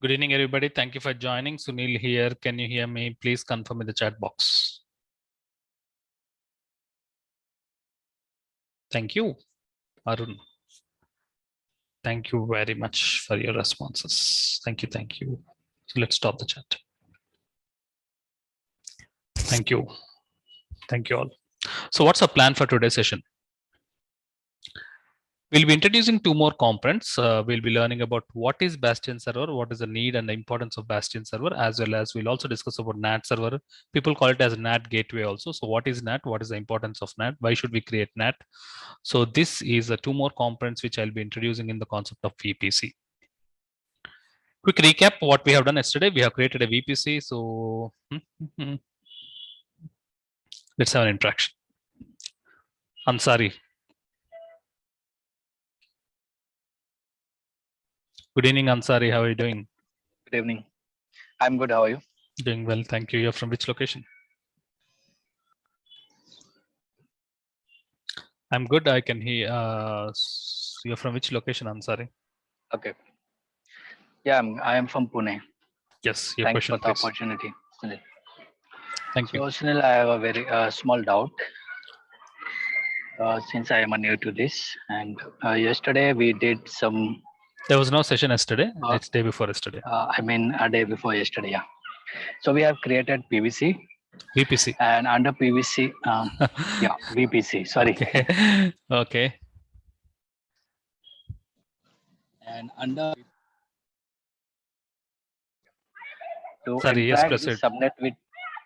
Good evening, everybody. Thank you for joining. Sunil here. Can you hear me? Please confirm in the chat box. Thank you, Arun. Thank you very much for your responses. Thank you. Thank you. So let's stop the chat. Thank you. Thank you all. So what's our plan for today's session? We'll be introducing two more components. We'll be learning about what is Bastion server, what is the need and the importance of Bastion server, as well as we'll also discuss about NAT server. People call it as NAT gateway also. So what is NAT? What is the importance of NAT? Why should we create NAT? So this is two more components which I'll be introducing in the concept of VPC. Quick recap what we have done yesterday. We have created a VPC. So let's have an interaction. Ansari. Good evening, Ansari. How are you doing? Good evening. I'm good. How are you? Doing well. Thank you. You're from which location? I'm good. I can hear. You're from which location, Ansari? Okay. Yeah, I am from Pune. Yes. Your Thanks question, for the please. opportunity, Sunil. Thank you. So, Sunil, I have a very small doubt. Since I am new to this, and yesterday we did some. There was no session yesterday. It's day before yesterday. I mean, a day before yesterday. Yeah. So we have created PVC. VPC. And under PVC, yeah, VPC. Sorry. Okay. Okay. And under. To Sorry. Yes, interact proceed. this subnet with.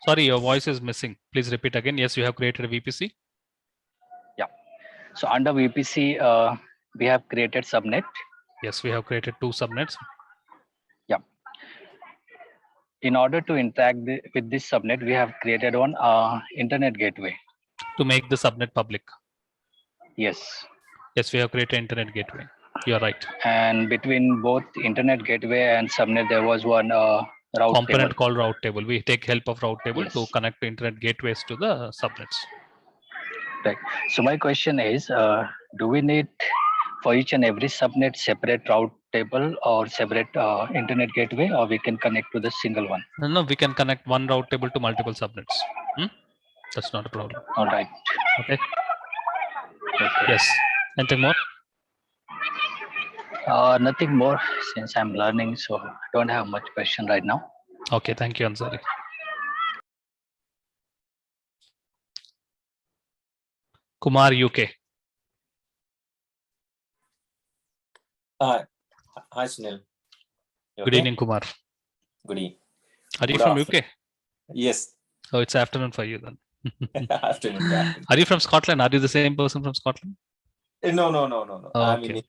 Sorry, your voice is missing. Please repeat again. Yes, you have created a VPC. Yeah. So under VPC, we have created subnet. Yes, we have created two subnets. Yeah. In order to interact with this subnet, we have created one internet gateway. To make the subnet public. Yes. Yes, we have created internet gateway. You're right. And between both internet gateway and subnet, there was one route component table. Called route table. We take help of route table Yes. to connect to internet gateways to the subnets. Right. So my question is, do we need for each and every subnet separate route table or separate internet gateway, or we can connect to the single one? No, we can connect one route table to multiple subnets. That's not a problem. All right. Okay. Okay. Yes. Anything more? Nothing more, since I'm learning, so I don't have much question right now. Okay, thank you, Ansari. Kumar, UK. Hi, Sunil. Good evening, Kumar. Good evening. Are you Good from afternoon. UK? Yes. So it's afternoon for you then. Afternoon. Are you from Scotland? Are you the same person from Scotland? No. Oh, I'm okay. in.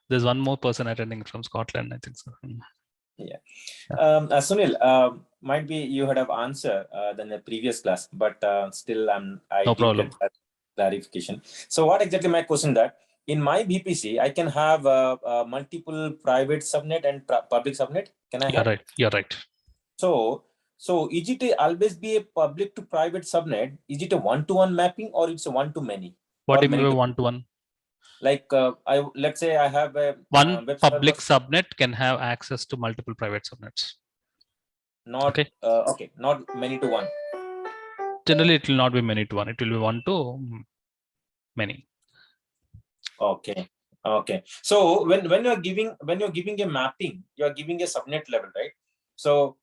There's one more person attending from Scotland, I think so. Yeah. Sunil, might be you had have answer than the previous class, but still I No didn't problem. get that clarification. So what exactly my question that in my VPC I can have multiple private subnet and public subnet. Can I have? You're right. You're right. So is it always be a public to private subnet? Is it a one-to-one mapping or it's a one-to-many? What Or do you many mean to- one-to-one? Like let's say I have a One web public server, subnet can have access to multiple private subnets. not Okay. okay, not many to one. Generally, it will not be many to one. It will be one to many. Okay. So when you're giving a mapping, you are giving a subnet level, right? So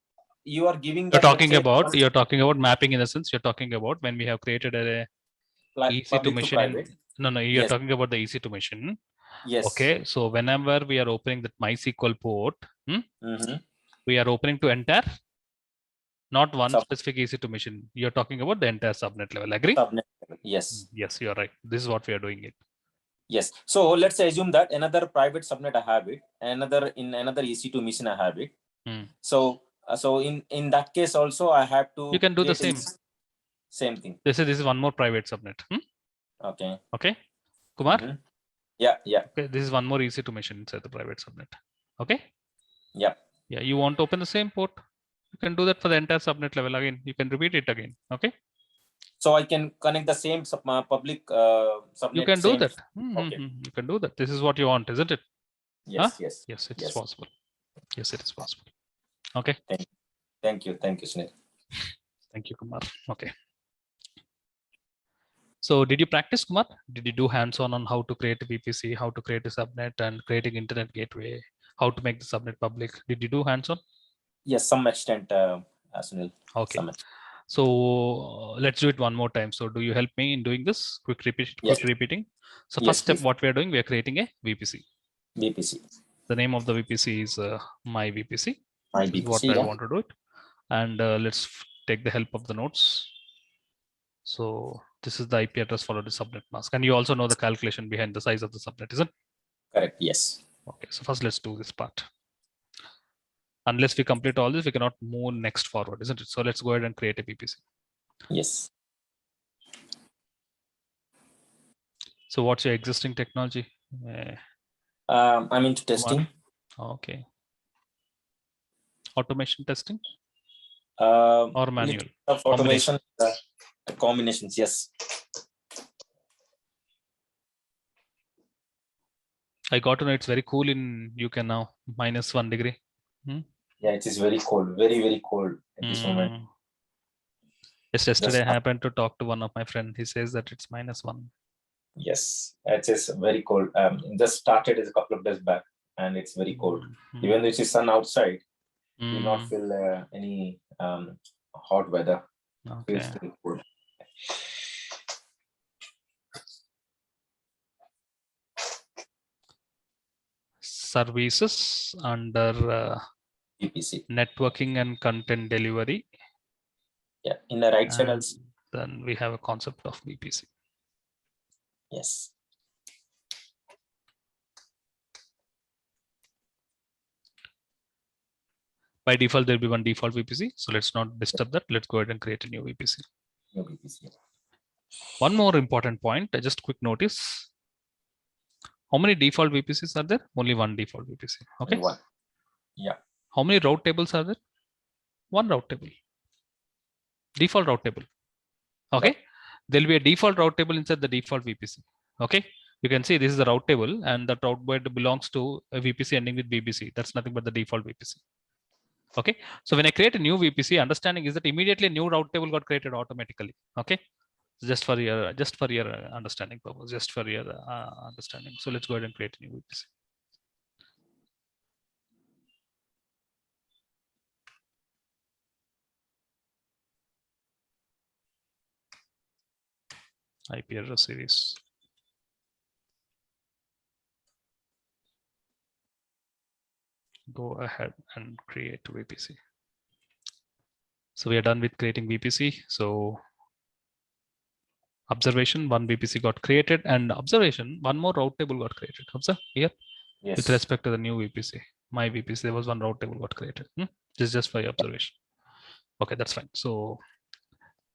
you are giving You're that. You're talking about mapping in the sense you're talking about when we have created a EC2 machine. No, you're Yes. talking about the EC2 machine. Yes. Okay. So whenever we are opening that MySQL port, we are opening to entire, not one specific EC2 machine. You're talking about the entire subnet level. Agree? Subnet level. Yes. Yes, you're right. This is what we are doing it. Yes. So let's assume that another private subnet I have it, another EC2 machine I have it. So in that case also I have to. You can do the same. Same thing. This is one more private subnet. Okay. Okay. Kumar? Yeah. Okay. This is one more EC2 machine inside the private subnet. Okay. Yeah. Yeah. You want to open the same port? You can do that for the entire subnet level again. You can repeat it again. Okay. So I can connect the same public subnet. You can do that. Okay. You can do that. This is what you want, isn't it? Yes. Yes, it is possible. Yes, it is possible. Okay. Thank you, Sunil. Thank you, Kumar. Okay. So did you practice, Kumar? Did you do hands-on on how to create a VPC, how to create a subnet, and creating internet gateway, how to make the subnet public? Did you do hands-on? Yes, some extent, Sunil. Okay. Some extent. So let's do it one more time. So do you help me in doing this? Quick repeating. So Yes, first step, please. what we are doing, we are creating a VPC. VPC. The name of the VPC is my VPC. My This is VPC, what I want to do it. And let's take the help of the nodes. So this is the IP address followed the subnet mask. And you also know the calculation behind the size of the subnet, isn't it? Correct, yes. Okay, so first let's do this part. Unless we complete all this, we cannot move next forward, isn't it? So let's go ahead and create a VPC. Yes. So what's your existing technology? I'm into testing. Okay. Automation testing? Or manual? Of automation combinations, yes. I got to know it's very cool in UK now, -1 degree. Yeah, it is very cold, very, very cold at this moment. Yes, yesterday I happened to talk to one of my friends. He says that it's -1. Yes, it is very cold. Just started a couple of days back, and it's very cold. Even though it's sun outside, you will not feel any hot weather. Okay. Feels very cold. Services under VPC. networking and content delivery. Yeah, in the right side also. Then we have a concept of VPC. Yes. By default, there'll be one default VPC. So let's not disturb that. Let's go ahead and create a new VPC. New VPC. One more important point, just quick notice. How many default VPCs are there? Only one default VPC. Okay. One. Yeah. How many route tables are there? One route table. Default route table. Okay. Yep. There'll be a default route table inside the default VPC. Okay. You can see this is the route table, and that route belongs to a VPC ending with BBC. That's nothing but the default VPC. Okay. So when I create a new VPC, understanding is that immediately a new route table got created automatically. Okay. Just for your understanding purpose, just for your understanding. So let's go ahead and create a new VPC. IP address series. Go ahead and create VPC. So we are done with creating VPC. So observation, one VPC got created, and observation, one more route table got created. Observe here. Yes. With respect to the new VPC, my VPC, there was one route table got created. This is just for your observation. Okay, that's fine. So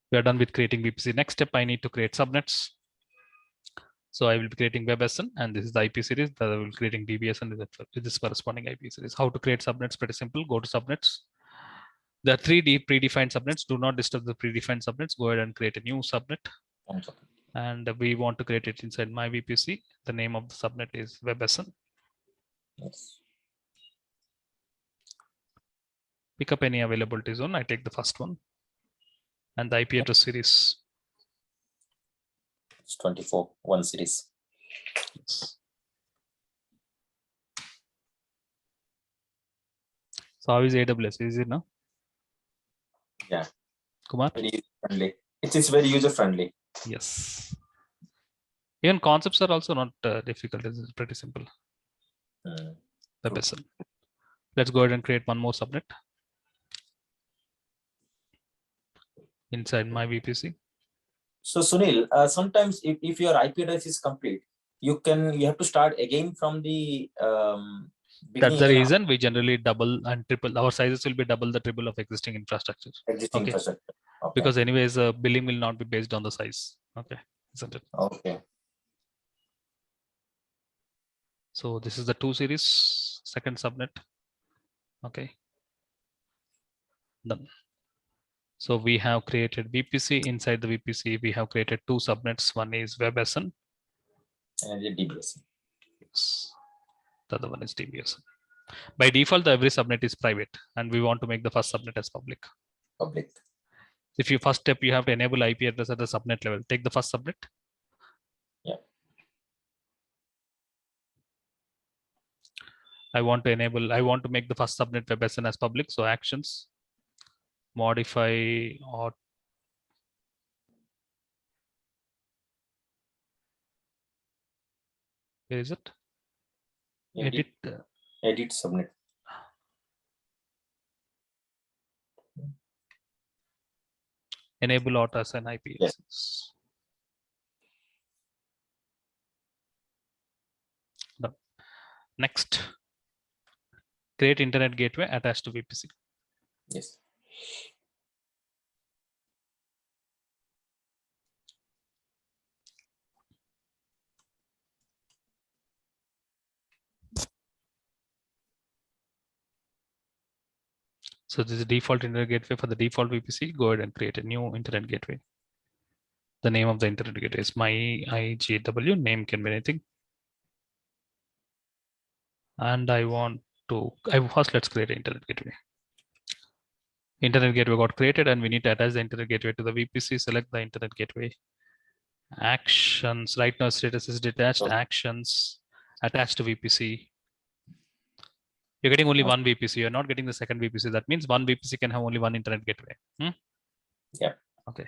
we are done with creating VPC. Next step, I need to create subnets. So I will be creating WebSN, and this is the IP series that I will be creating DBSN with this corresponding IP series. How to create subnets? Pretty simple. Go to subnets. There are 3 predefined subnets. Do not disturb the predefined subnets. Go ahead and create a new subnet. And we want to create it inside my VPC. The name of the subnet is WebSN. Yes. Pick up any availability zone. I take the first one. And the IP address series. It's 24, one series. Yes. So how is AWS? Is it now? Yeah. Kumar? Very user friendly. It is very user friendly. Yes. Even concepts are also not difficult. It's pretty simple. WebSN. Let's go ahead and create one more subnet inside my VPC. So Sunil, sometimes if your IP address is complete, you have to start again from the that's the reason we generally double and triple. Our sizes will be double the triple of existing infrastructure. Infrastructure. Okay. Because anyways, billing will not be based on the size. Okay, isn't it? Okay. So this is the 2 series, second subnet. Okay. Done. So we have created VPC. Inside the VPC, we have created 2 subnets. One is WebSN. And the DBSN. Yes. The other one is DBSN. By default, every subnet is private, and we want to make the first subnet as public. Public. If you first step, you have to enable IP address at the subnet level. Take the first subnet. Yeah. I want to make the first subnet WebSN as public. So actions, modify, or where is it? Edit. Edit subnet. Enable auto assign IP Yeah. access. Done. Next, create internet gateway attached to VPC. Yes. So this is default internet gateway for the default VPC. Go ahead and create a new internet gateway. The name of the internet gateway is MyIGW. Name can be anything. And I want to, first let's create an internet gateway. Internet gateway got created, and we need to attach the internet gateway to the VPC. Select the internet gateway. Actions, right now status is detached. Actions, attached to VPC. You're getting only one VPC. You're not getting the second VPC. That means one VPC can have only one internet gateway. Yeah. Okay.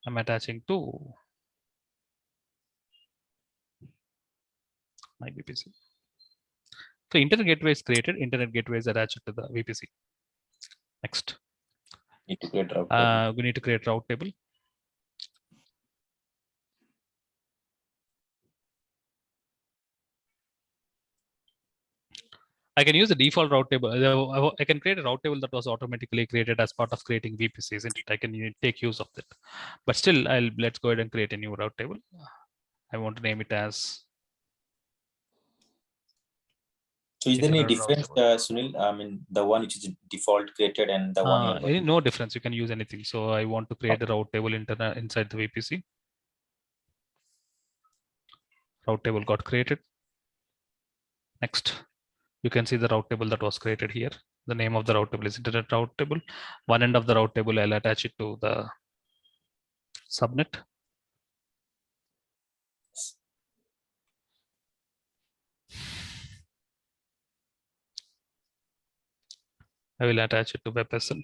I'm attaching to my VPC. So internet gateway is created. Internet gateway is attached to the VPC. Next. Need to create route table. We need to create route table. I can use the default route table. I can create a route table that was automatically created as part of creating VPC, isn't it? I can take use of that. But still, let's go ahead and create a new route table. I want to name it as. So is there any difference, Sunil? I mean, the one which is default created and the one you're no difference. You can use anything. So I want to create a route table inside the VPC. Route table got created. Next, you can see the route table that was created here. The name of the route table is internet route table. One end of the route table, I'll attach it to the subnet. I will attach it to WebSN.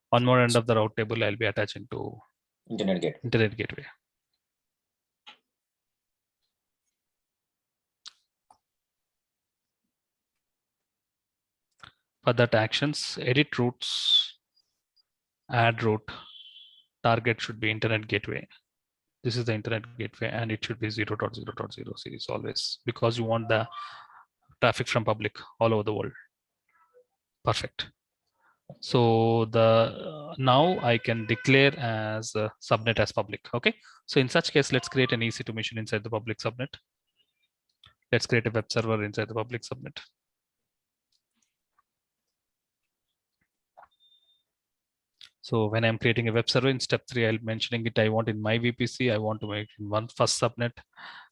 One more end of the route table, I'll be attaching to internet gateway. For that actions, edit routes, add route, target should be internet gateway. This is the internet gateway, and it should be 0.0.0 series always, because you want the traffic from public all over the world. Perfect. So now I can declare as a subnet as public. Okay. So in such case, let's create an EC2 machine inside the public subnet. Let's create a web server inside the public subnet. So when I'm creating a web server in step 3, I'll mentioning it. I want in my VPC, I want to make one first subnet,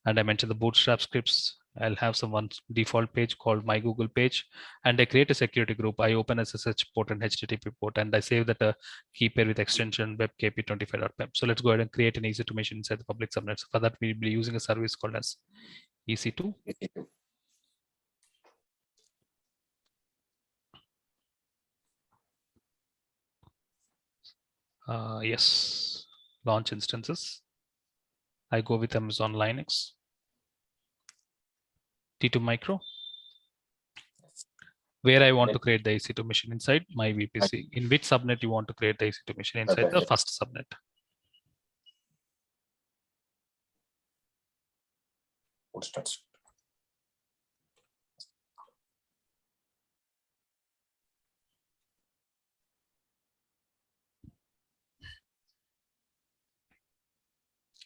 and I mentioned the bootstrap scripts. I'll have one default page called my Google page, and I create a security group. I open SSH port and HTTP port, and I save that key pair with extension webkp25.pem. So let's go ahead and create an EC2 machine inside the public subnet. So for that, we'll be using a service called as EC2. Yes, launch instances. I go with Amazon Linux. T2 Micro, where I want to create the EC2 machine inside my VPC. In which subnet you want to create the EC2 machine inside the first subnet.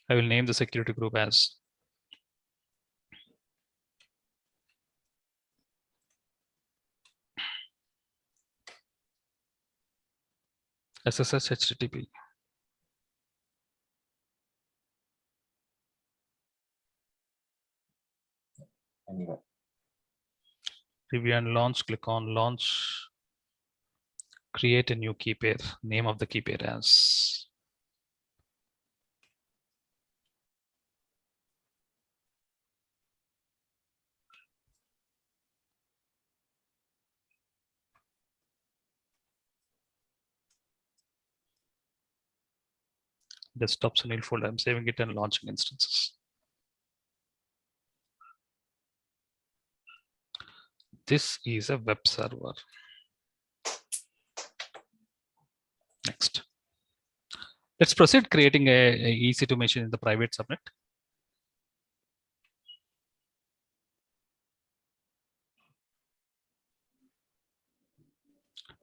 I will name the security group as SSH HTTP. anywhere. Review and launch, click on launch. Create a new key pair. Name of the key pair as desktop Sunil folder. I'm saving it and launching instances. This is a web server. Next. Let's proceed creating a EC2 machine in the private subnet.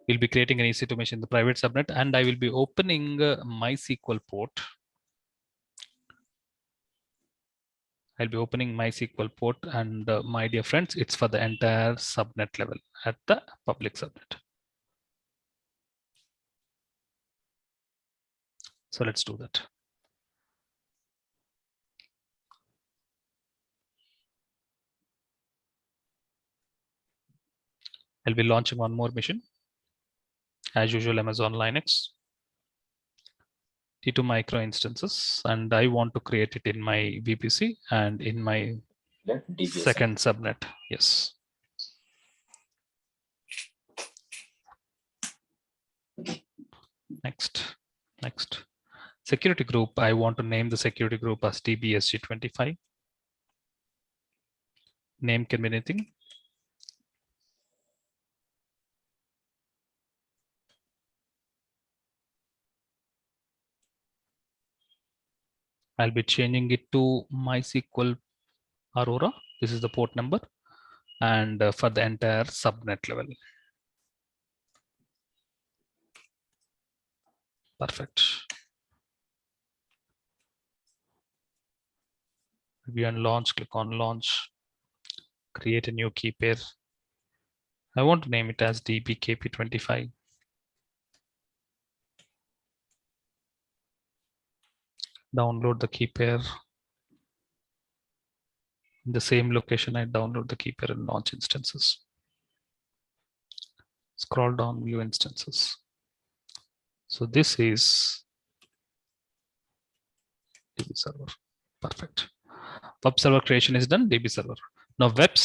We'll be creating an EC2 machine in the private subnet, and I will be opening MySQL port. I'll be opening MySQL port, and my dear friends, it's for the entire subnet level at the public subnet. So let's do that. I'll be launching one more mission. As usual, Amazon Linux. T2 micro instances, and I want to create it in my VPC and in my second subnet. Yes. Next. Security group. I want to name the security group as DBSG25. Name can be anything. I'll be changing it to MySQL Aurora. This is the port number, and for the entire subnet level. Perfect. Review and launch, click on launch. Create a new key pair. I want to name it as DBKP25. Download the key pair. In the same location, I download the key pair and launch instances. Scroll down, view instances. So this is DB server. Perfect. Web server creation is done. DB server. Now web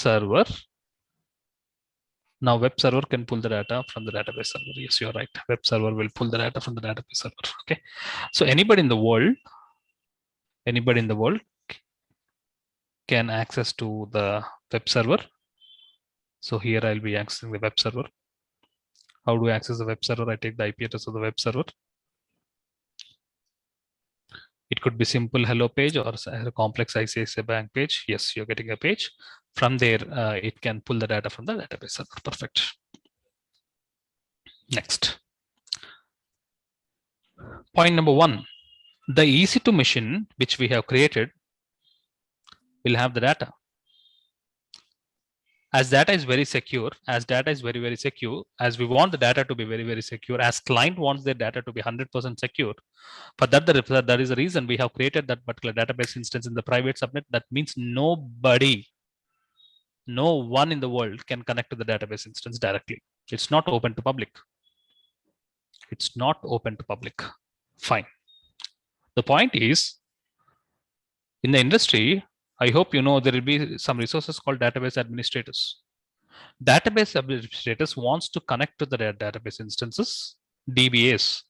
server can pull the data from the database server. Yes, you're right. Web server will pull the data from the database server. Okay. So anybody in the world can access to the web server. So here I'll be accessing the web server. How do I access the web server? I take the IP address of the web server. It could be simple hello page or a complex ICICI bank page. Yes, you're getting a page. From there, it can pull the data from the database server. Perfect. Next. Point number 1. The EC2 machine which we have created will have the data. As data is very secure, as we want the data to be very, very secure, as client wants their data to be 100% secure, for that, that is the reason we have created that particular database instance in the private subnet. That means no one in the world can connect to the database instance directly. It's not open to public. Fine. The point is, in the industry, I hope you know there will be some resources called database administrators. Database administrators wants to connect to the database instances. DBAs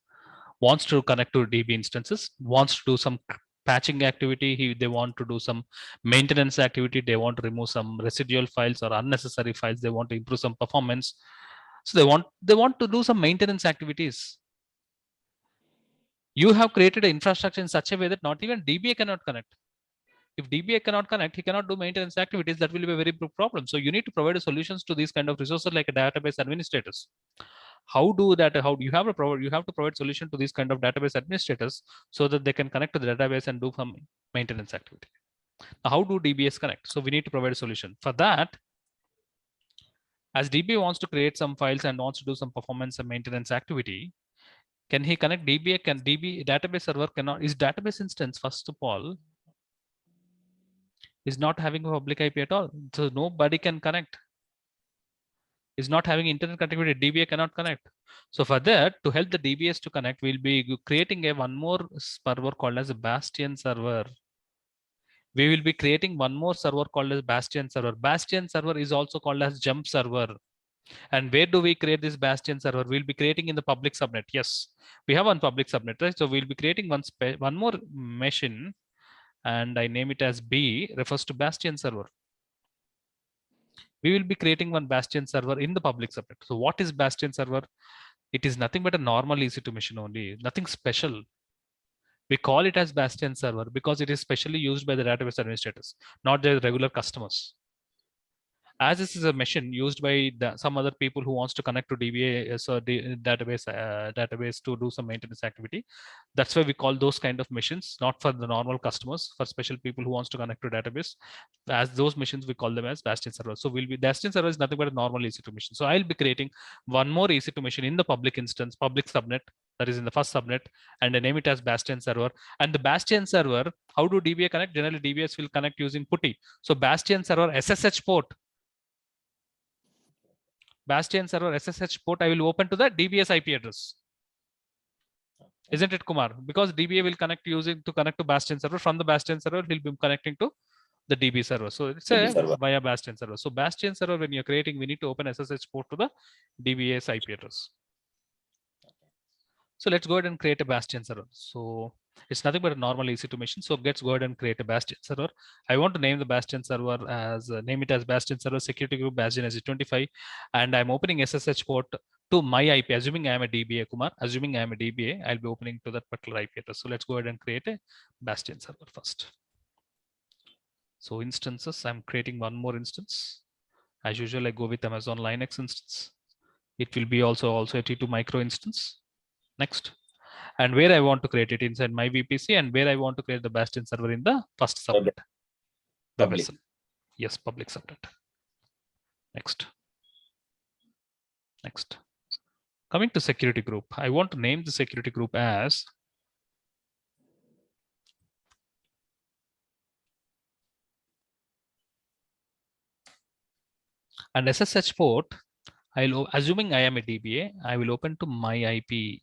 wants to connect to DB instances, wants to do some patching activity. They want to do some maintenance activity. They want to remove some residual files or unnecessary files. They want to improve some performance. So they want to do some maintenance activities. You have created an infrastructure in such a way that not even DBA cannot connect. If DBA cannot connect, he cannot do maintenance activities. That will be a very big problem. So you need to provide solutions to these kind of resources like a database administrators. How do that? How do you have to provide solution to these kind of database administrators so that they can connect to the database and do some maintenance activity. Now, how do DBAs connect? So we need to provide a solution for that. As DBA wants to create some files and wants to do some performance and maintenance activity, can he connect DBA? Can DB database server cannot? Is database instance, first of all, is not having a public IP at all. So nobody can connect. Is not having internet connectivity, DBA cannot connect. So for that, to help the DBAs to connect, we'll be creating one more server called as a Bastion server. We will be creating one more server called as Bastion server. Bastion server is also called as Jump server. And where do we create this Bastion server? We'll be creating in the public subnet. Yes, we have one public subnet, right? So we'll be creating one more machine, and I name it as B, refers to Bastion server. We will be creating one Bastion server in the public subnet. So what is Bastion server? It is nothing but a normal EC2 machine only, nothing special. We call it as Bastion server because it is specially used by the database administrators, not the regular customers. As this is a machine used by some other people who wants to connect to DBA, so the database to do some maintenance activity. That's why we call those kind of machines, not for the normal customers, for special people who wants to connect to database. As those machines, we call them as Bastion server. So Bastion server is nothing but a normal EC2 machine. So I'll be creating one more EC2 machine in the public instance, public subnet, that is in the first subnet, and I name it as Bastion server. And the Bastion server, how do DBA connect? Generally, DBAs will connect using PuTTY. So Bastion server SSH port. Bastion server SSH port I will open to the DBS IP address. Isn't it, Kumar? Because DBA will connect to connect to Bastion server. From the Bastion server, he'll be connecting to the DB server. So it's via Bastion server. So Bastion server, when you're creating, we need to open SSH port to the DBS IP address. So let's go ahead and create a Bastion server. So it's nothing but a normal EC2 machine. So let's go ahead and create a Bastion server. I want to name the Bastion server as name it as Bastion server security group Bastion SG25, and I'm opening SSH port to my IP. Assuming I am a DBA, Kumar. Assuming I am a DBA, I'll be opening to that particular IP address. So let's go ahead and create a Bastion server first. So instances, I'm creating one more instance. As usual, I go with Amazon Linux instance. It will be also a T2 micro instance. Next. And where I want to create it inside my VPC, and where I want to create the Bastion server in the first subnet. The vessel. Yes, public subnet. Next. Next. Coming to security group, I want to name the security group as and SSH port. Assuming I am a DBA, I will open to my IP.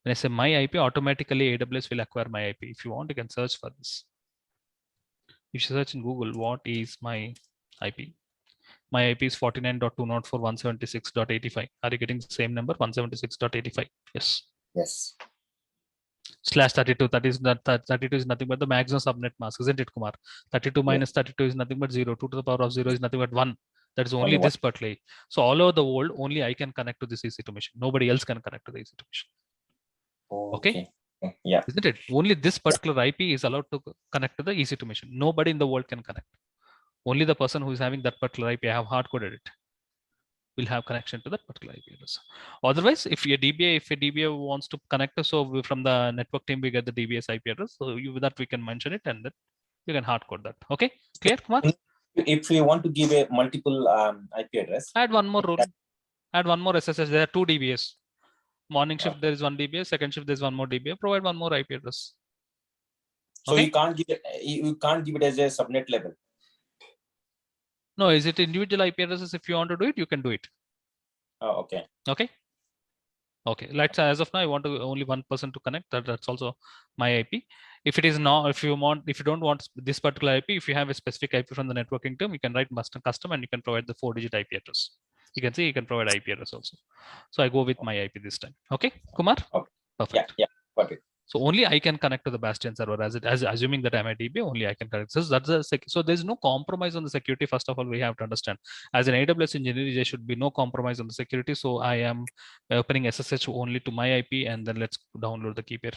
When I say my IP, automatically AWS will acquire my IP. If you want, you can search for this. If you search in Google, what is my IP? My IP is 49.204.176.85. Are you getting the same number? 176.85. Yes. Yes. /32. That is that 32 is nothing but the maximum subnet mask, isn't it, Kumar? 32 minus 32 is nothing but 0. 2 to the power of 0 is nothing but 1. That is only this particularly. So all over the world, only I can connect to this EC2 machine. Nobody else can connect to the EC2 machine. Okay. Yeah. Isn't it? Only this particular IP is allowed to connect to the EC2 machine. Nobody in the world can connect. Only the person who is having that particular IP, I have hard coded it, will have connection to that particular IP address. Otherwise, if a DBA wants to connect, so from the network team we get the DBS IP address. So that we can mention it, and then you can hard code that. Okay, clear, Kumar? If you want to give a multiple IP address, add one more rule. Add one more SSH. There are 2 DBAs. Morning shift there is 1 DBA. Second shift there is 1 more DBA. Provide one more IP address. So you can't give it. You can't give it as a subnet level. No, is it individual IP addresses? If you want to do it, you can do it. Oh, okay. Okay. Okay. Let's as of now, I want to only one person to connect. That's also my IP. If it is not, if you don't want this particular IP, if you have a specific IP from the networking term, you can write custom and you can provide the 4-digit IP address. You can see you can provide IP address also. So I go with my IP this time. Okay, Kumar. Okay. Perfect. Yeah. Got it. So only I can connect to the Bastion server as assuming that I'm a DB, only I can connect. So so there's no compromise on the security. First of all, we have to understand as an AWS engineer, there should be no compromise on the security. So I am opening SSH only to my IP, and then let's download the key pair.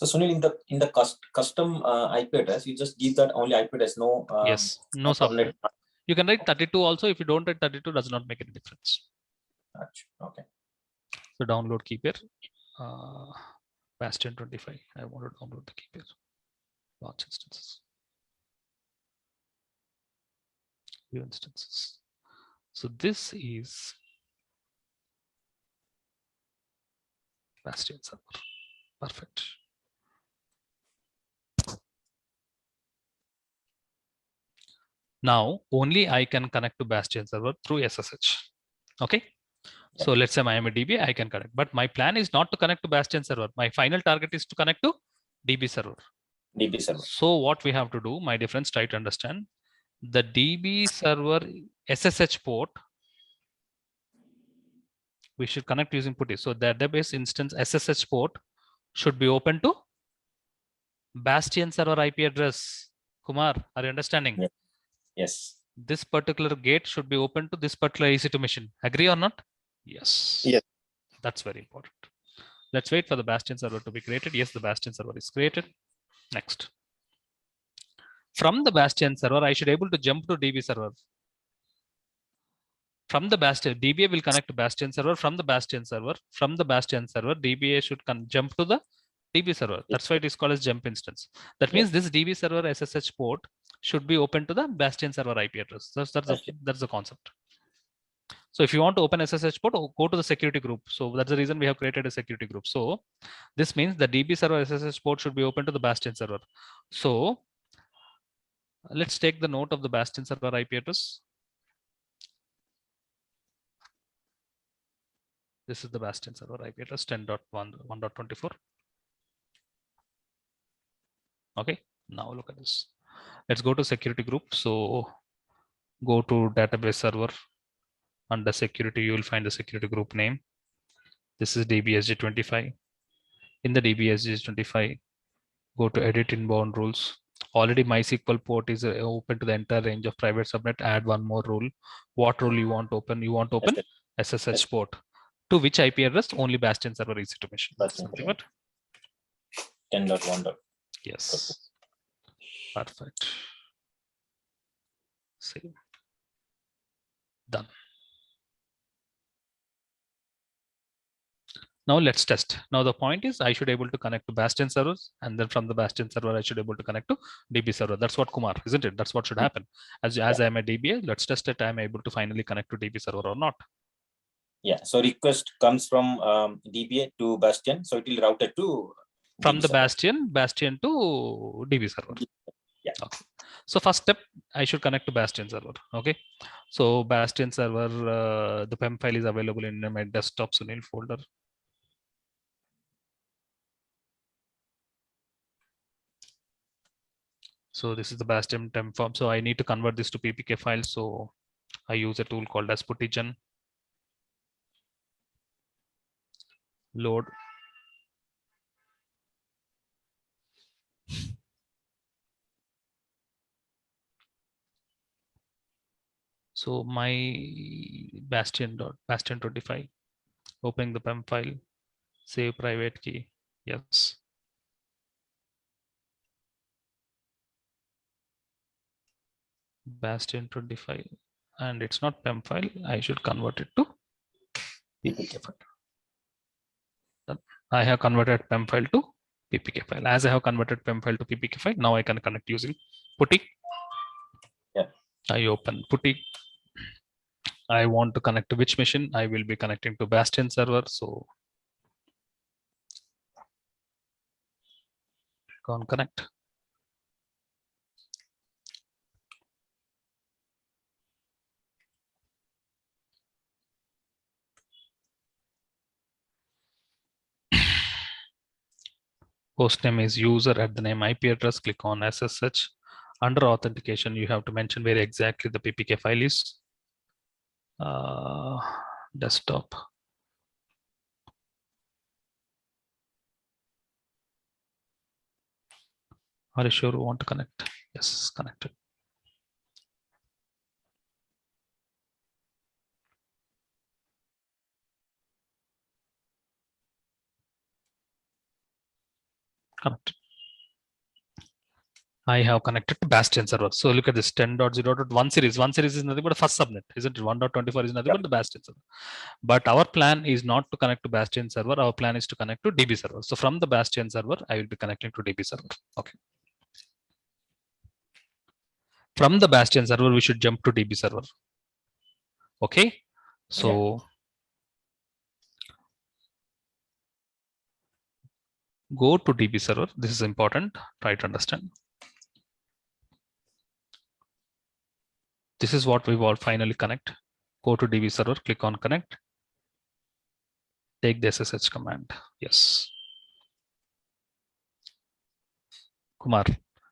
So Sunil, in the custom IP address, you just give that only IP address, no. Yes, no subnet. You can write 32 also. If you don't write 32, does not make any difference. Okay. So download key pair. Bastion 25. I want to download the key pair. Launch instances. Few instances. So this is Bastion server. Perfect. Now only I can connect to Bastion server through SSH. Okay. So let's say I am a DB, I can connect. But my plan is not to connect to Bastion server. My final target is to connect to DB server. DB server. So what we have to do, my difference, try to understand. The DB server SSH port, we should connect using PuTTY. So the database instance SSH port should be open to Bastion server IP address. Kumar, are you understanding? Yeah. Yes. This particular gate should be open to this particular EC2 machine. Agree or not? Yes. Yes. That's very important. Let's wait for the Bastion server to be created. Yes, the Bastion server is created. Next. From the Bastion server, I should able to jump to DB server. From the Bastion, DBA will connect to Bastion server. From the Bastion server, DBA should jump to the DB server. That's why it is called as jump instance. That means this DB server SSH port should be open to the Bastion server IP address. That's the concept. So if you want to open SSH port, go to the security group. So that's the reason we have created a security group. So this means the DB server SSH port should be open to the Bastion server. So let's take the note of the Bastion server IP address. This is the Bastion server IP address 10.1.1.24. Okay, now look at this. Let's go to security group. So go to database server. Under security, you will find the security group name. This is DBSG25. In the DBSG25, go to edit inbound rules. Already MySQL port is open to the entire range of private subnet. Add one more rule. What rule you want to open? You want to open SSH port. To which IP address? Only Bastion server EC2 machine. Something but 10.1. Yes. Perfect. Save. Done. Now let's test. Now the point is I should able to connect to Bastion servers, and then from the Bastion server I should able to connect to DB server. That's what Kumar, isn't it? That's what should happen. As I am a DBA, let's test it. I'm able to finally connect to DB server or not. Yeah. So request comes from DBA to Bastion, so it will route it to from DB the server. Bastion to DB server. Yeah. Okay. So first step, I should connect to Bastion server. Okay. So Bastion server, the PEM file is available in my desktop Sunil folder. So this is the Bastion temp form. So I need to convert this to PPK file. So I use a tool called as PuTTygen. Load. So my Bastion.Bastion25, opening the PEM file, save private key. Yes. Bastion25, and it's not PEM file. I should convert it to PPK file. I have converted PEM file to PPK file. As I have converted PEM file to PPK file, now I can connect using PuTTy. Yeah. I open PuTTy. I want to connect to which machine? I will be connecting to Bastion server. So go on connect. Host name is user at the name IP address. Click on SSH. Under authentication, you have to mention where exactly the PPK file is. Desktop. Are you sure you want to connect? Yes, connected. Connected. I have connected to Bastion server. So look at this 10.0.1 series. 1 series is nothing but the first subnet, isn't it? 1.24 is nothing but the Bastion server. But our plan is not to connect to Bastion server. Our plan is to connect to DB server. So from the Bastion server, I will be connecting to DB server. Okay. From the Bastion server, we should jump to DB server. Okay. So go to DB server. This is important. Try to understand. This is what we will finally connect. Go to DB server, click on connect. Take the SSH command. Yes. Kumar,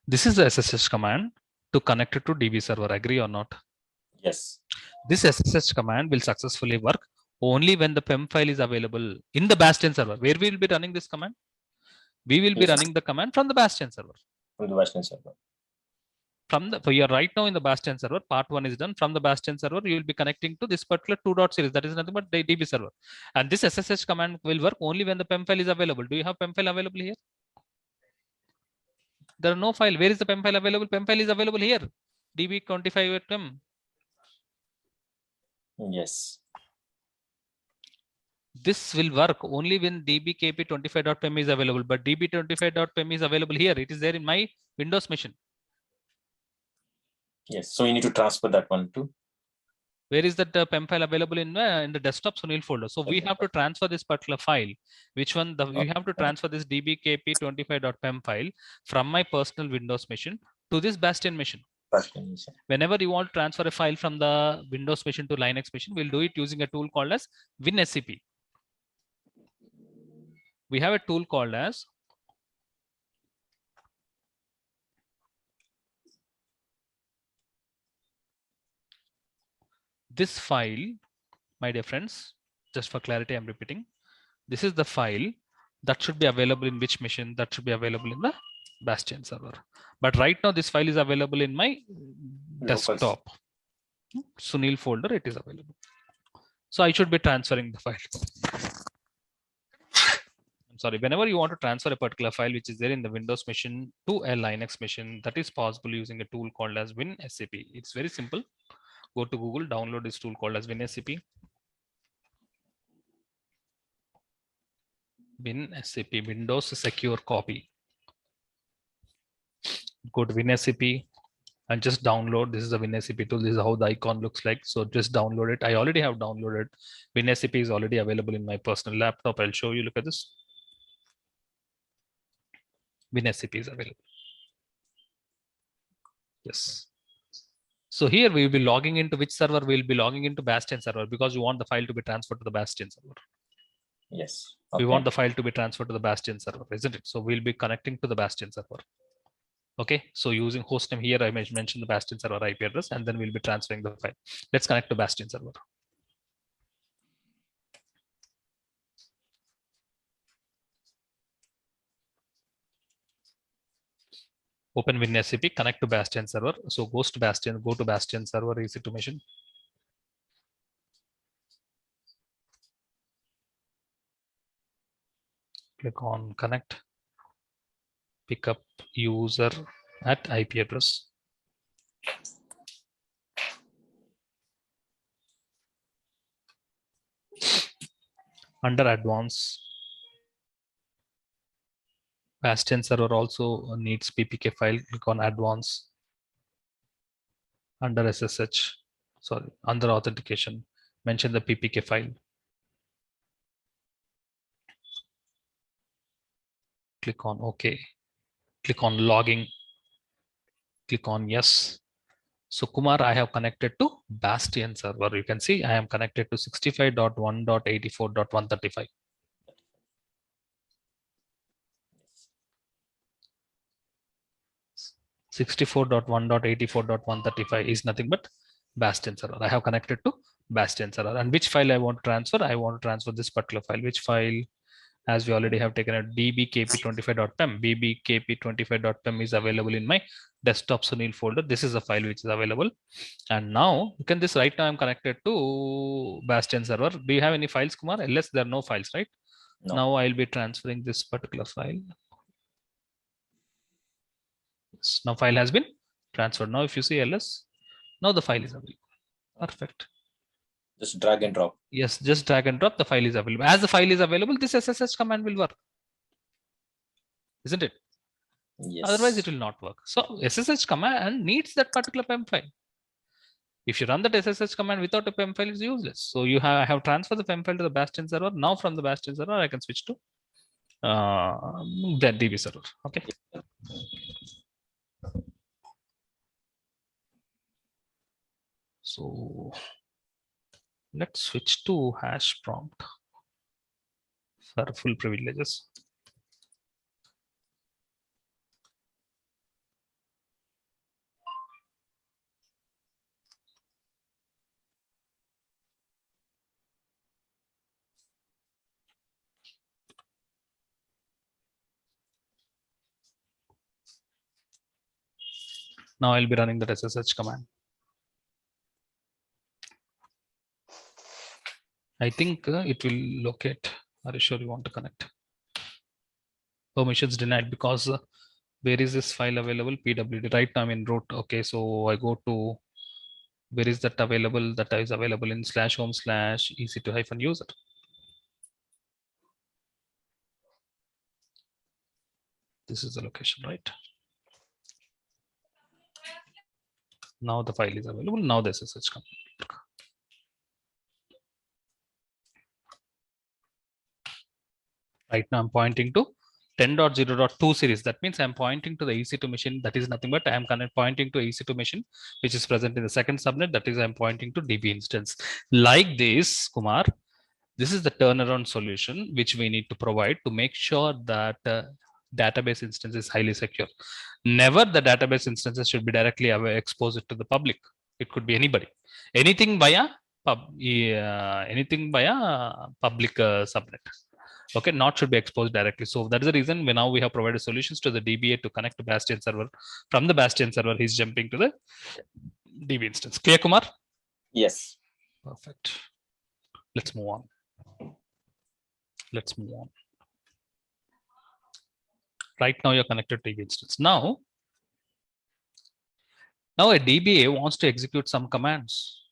this is the SSH command to connect it to DB server. Agree or not? Yes. This SSH command will successfully work only when the PEM file is available in the Bastion server. Where we will be running this command? We will be running the command from the Bastion server. From the Bastion server. So you are right now in the Bastion server. Part 1 is done. From the Bastion server, you will be connecting to this particular 2 series. That is nothing but the DB server. And this SSH command will work only when the PEM file is available. Do you have PEM file available here? There are no file. Where is the PEM file available? PEM file is available here. db25.pem. Yes. This will work only when dbkp25.pem is available. But db25.pem is available here. It is there in my Windows machine. Yes. So you need to transfer that one too. Where is that PEM file available in the desktop Sunil folder? So we have to transfer this particular file. Which one? We have to transfer this dbkp25.pem file from my personal Windows machine to this Bastion machine. Whenever you want to transfer a file from the Windows machine to Linux machine, we'll do it using a tool called as WinSCP. We have a tool called as this file, my dear friends, just for clarity, I'm repeating. This is the file that should be available in which machine? That should be available in the Bastion server. But right now, this file is available in my desktop. Sunil folder, it is available. So I should be transferring the file. I'm sorry, whenever you want to transfer a particular file which is there in the Windows machine to a Linux machine, that is possible using a tool called as WinSCP. It's very simple. Go to Google, download this tool called as WinSCP. WinSCP, Windows Secure Copy. Go to WinSCP and just download. This is the WinSCP tool. This is how the icon looks like. So just download it. I already have downloaded. WinSCP is already available in my personal laptop. I'll show you. Look at this. WinSCP is available. Yes. So here we will be logging into which server? We will be logging into Bastion server because you want the file to be transferred to the Bastion server. Yes. Okay. We want the file to be transferred to the Bastion server, isn't it? So we'll be connecting to the Bastion server. Okay. So using hostname here, I mentioned the Bastion server IP address, and then we'll be transferring the file. Let's connect to Bastion server. Open WinSCP, connect to Bastion server. So goes to Bastion, go to Bastion server, easy to machine. Click on connect. Pick up user at IP address. Under advanced, Bastion server also needs PPK file. Click on advanced. Under SSH, sorry, under authentication, mention the PPK file. Click on OK. Click on logging. Click on yes. So Kumar, I have connected to Bastion server. You can see I am connected to 65.1.84.135. .1.84.135 is nothing but Bastion server. I have connected to Bastion server. And which file I want to transfer? I want to transfer this particular file. Which file? As we already have taken a dbkp25.pem. dbkp25.pem is available in my desktop Sunil folder. This is a file which is available. And now you can this right now I'm connected to Bastion server. Do you have any files, Kumar? Unless there are no files, right? No. Now I'll be transferring this particular file. Yes, now file has been transferred. Now if you see ls, now the file is available. Perfect. Just drag and drop. Yes, just drag and drop. The file is available. As the file is available, this SSH command will work. Isn't it? Yes. Otherwise, it will not work. So SSH command needs that particular PEM file. If you run that SSH command without a PEM file, it's useless. So I have transferred the PEM file to the Bastion server. Now from the Bastion server, I can switch to that DB server. Okay. So let's switch to hash prompt for full privileges. Now I'll be running that SSH command. I think it will locate. Are you sure you want to connect? Permissions denied because where is this file available? PWD. Right now I'm in root. Okay, so I go to where is that available? That is available in /home/ec2-user. This is the location, right? Now the file is available. Now the SSH command. Right now I'm pointing to 10.0.2 series. That means I'm pointing to the EC2 machine. That is nothing but I'm pointing to EC2 machine, which is present in the second subnet. That is I'm pointing to DB instance. Like this, Kumar, this is the turnaround solution which we need to provide to make sure that database instance is highly secure. Never the database instances should be directly exposed to the public. It could be anybody. Anything via public subnet. Okay, not should be exposed directly. So that is the reason now we have provided solutions to the DBA to connect to Bastion server. From the Bastion server, he's jumping to the DB instance. Clear, Kumar? Yes. Perfect. Let's move on. Let's move on. Right now you're connected to DB instance. Now a DBA wants to execute some commands.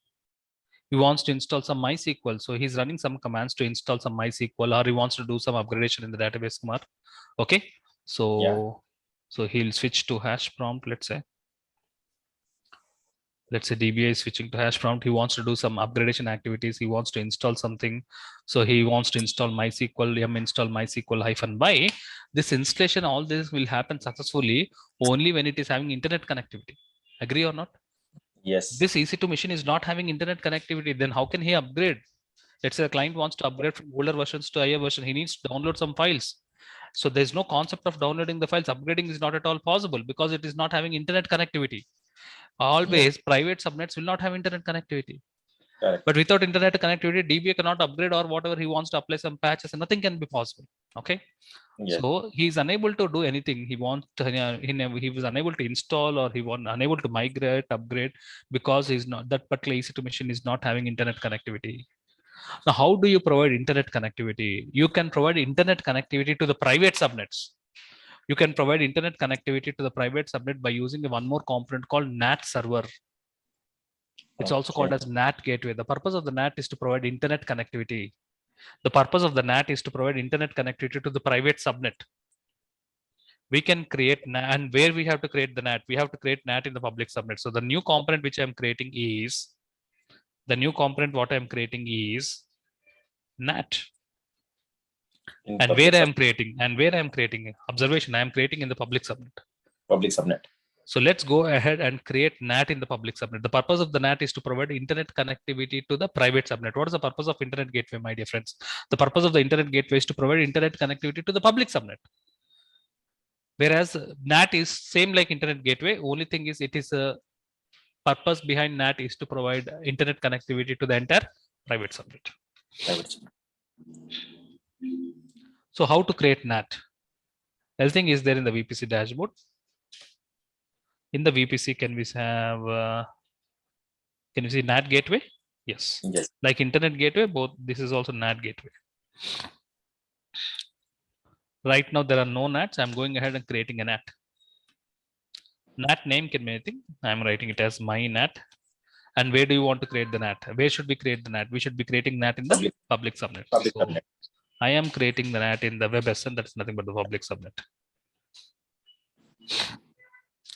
He wants to install some MySQL. So he's running some commands to install some MySQL, or he wants to do some upgradation in the database, Kumar. Okay. So, Yeah. So he'll switch to hash prompt, let's say. Let's say DBA is switching to hash prompt. He wants to do some upgradation activities. He wants to install something. So he wants to install MySQL, install MySQL-by. This installation, all this will happen successfully only when it is having internet connectivity. Agree or not? Yes. This EC2 machine is not having internet connectivity. Then how can he upgrade? Let's say the client wants to upgrade from older versions to higher version. He needs to download some files. So there's no concept of downloading the files. Upgrading is not at all possible because it is not having internet connectivity. Always private subnets will not have internet connectivity. Correct. But without internet connectivity, DBA cannot upgrade or whatever he wants to apply some patches and nothing can be possible. Okay. Yes. So he's unable to do anything. He was unable to install or he was unable to migrate, upgrade because he's not, that particular EC2 machine is not having internet connectivity. Now, how do you provide internet connectivity? You can provide internet connectivity to the private subnets. You can provide internet connectivity to the private subnet by using one more component called NAT server. It's also called as NAT gateway. The purpose of the NAT is to provide internet connectivity. The purpose of the NAT is to provide internet connectivity to the private subnet. We can create NAT, and where we have to create the NAT, we have to create NAT in the public subnet. So the new component which I'm creating is, NAT. And where I am creating, observation, I am creating in the public subnet. So let's go ahead and create NAT in the public subnet. The purpose of the NAT is to provide internet connectivity to the private subnet. What is the purpose of internet gateway, my dear friends? The purpose of the internet gateway is to provide internet connectivity to the public subnet. Whereas NAT is same like internet gateway. Only thing is it is a purpose behind NAT is to provide internet connectivity to the entire private subnet. So how to create NAT? Everything is there in the VPC dashboard. In the VPC, can we have, can you see NAT gateway? Yes. Yes. Like internet gateway, both this is also NAT gateway. Right now, there are no NATs. I'm going ahead and creating a NAT. NAT name can be anything. I'm writing it as my NAT. And where do you want to create the NAT? Where should we create the NAT? We should be creating NAT in the public subnet. So I am creating the NAT in the WebSN. That's nothing but the public subnet.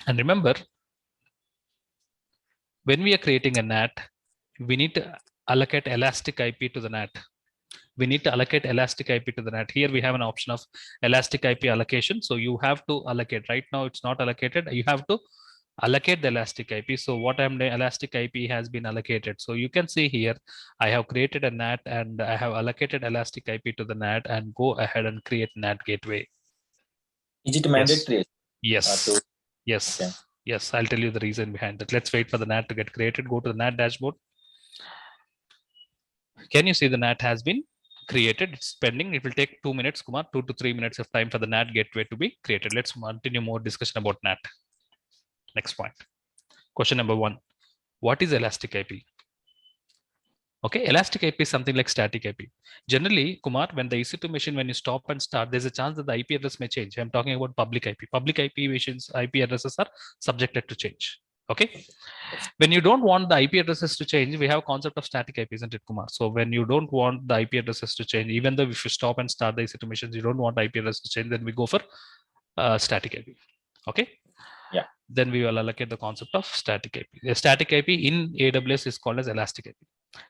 And remember, when we are creating a NAT, we need to allocate elastic IP to the NAT. We need to allocate elastic IP to the NAT. Here we have an option of elastic IP allocation. So you have to allocate. Right now it's not allocated. You have to allocate the elastic IP. So what I'm doing, elastic IP has been allocated. So you can see here, I have created a NAT and I have allocated elastic IP to the NAT and go ahead and create NAT gateway. Is it mandatory? Yes. Yes. Okay. Yes. I'll tell you the reason behind that. Let's wait for the NAT to get created. Go to the NAT dashboard. Can you see the NAT has been created? It's pending. It will take 2 minutes, Kumar, 2 to 3 minutes of time for the NAT gateway to be created. Let's continue more discussion about NAT. Next point. Question number 1. What is elastic IP? Okay, elastic IP is something like static IP. Generally, Kumar, when the EC2 machine, when you stop and start, there's a chance that the IP address may change. I'm talking about public IP. Public IP machines, IP addresses are subjected to change. Okay. When you don't want the IP addresses to change, we have a concept of static IP, isn't it, Kumar? So when you don't want the IP addresses to change, even though if you stop and start the EC2 machines, you don't want the IP address to change, then we go for static IP. Okay. Yeah. Then we will allocate the concept of static IP. The static IP in AWS is called as elastic IP.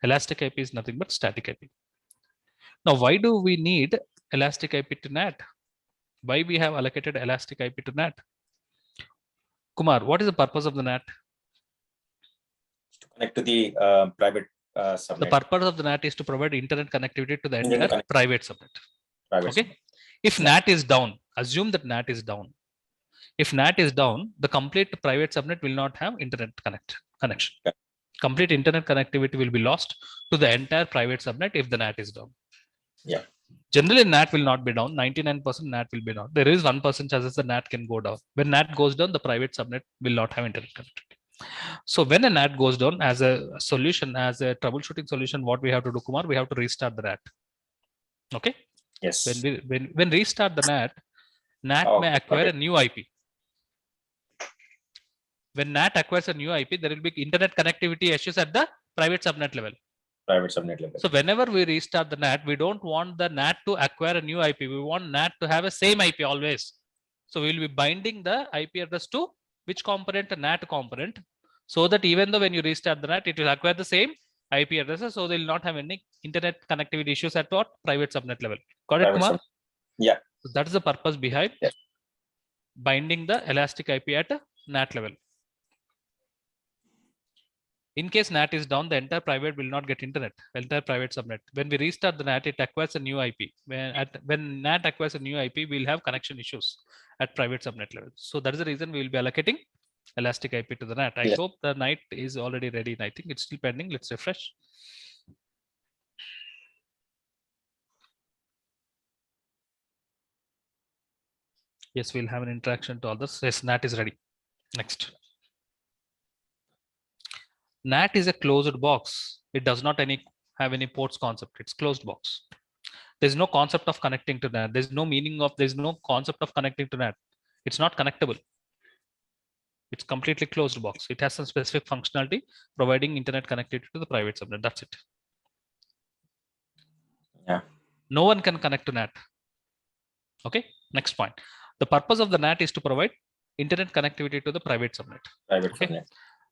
Elastic IP is nothing but static IP. Now, why do we need elastic IP to NAT? Why we have allocated elastic IP to NAT? Kumar, what is the purpose of the NAT? To connect to the private subnet. The purpose of the NAT is to provide internet connectivity to the entire private subnet. Okay. If NAT is down, assume that NAT is down. If NAT is down, the complete private subnet will not have internet connection. Okay. Complete internet connectivity will be lost to the entire private subnet if the NAT is down. Yeah. Generally, NAT will not be down. 99% NAT will be down. There is 1% chances the NAT can go down. When NAT goes down, the private subnet will not have internet connectivity. So when a NAT goes down, as a solution, as a troubleshooting solution, what we have to do, Kumar, we have to restart the NAT. Okay. Yes. When restart the NAT may acquire a new IP. When NAT acquires a new IP, there will be internet connectivity issues at the private subnet level. Private subnet level. So whenever we restart the NAT, we don't want the NAT to acquire a new IP. We want NAT to have a same IP always. So we will be binding the IP address to which component? A NAT component. So that even though when you restart the NAT, it will acquire the same IP addresses. So they will not have any internet connectivity issues at what? Private subnet level. Got it, Kumar? Yeah. So that is the purpose behind binding the elastic IP at a NAT level. In case NAT is down, the entire private will not get internet, entire private subnet. When we restart the NAT, it acquires a new IP. When NAT acquires a new IP, we'll have connection issues at private subnet level. So that is the reason we will be allocating elastic IP to the NAT. I hope the NAT is already ready. I think it's still pending. Let's refresh. Yes, we'll have an interaction to all this. Yes, NAT is ready. Next. NAT is a closed box. It does not have any ports concept. It's closed box. There's no concept of connecting to NAT. There's no concept of connecting to NAT. It's not connectable. It's completely closed box. It has some specific functionality providing internet connectivity to the private subnet. That's it. Yeah. No one can connect to NAT. Okay. Next point. The purpose of the NAT is to provide internet connectivity to the private subnet. Subnet.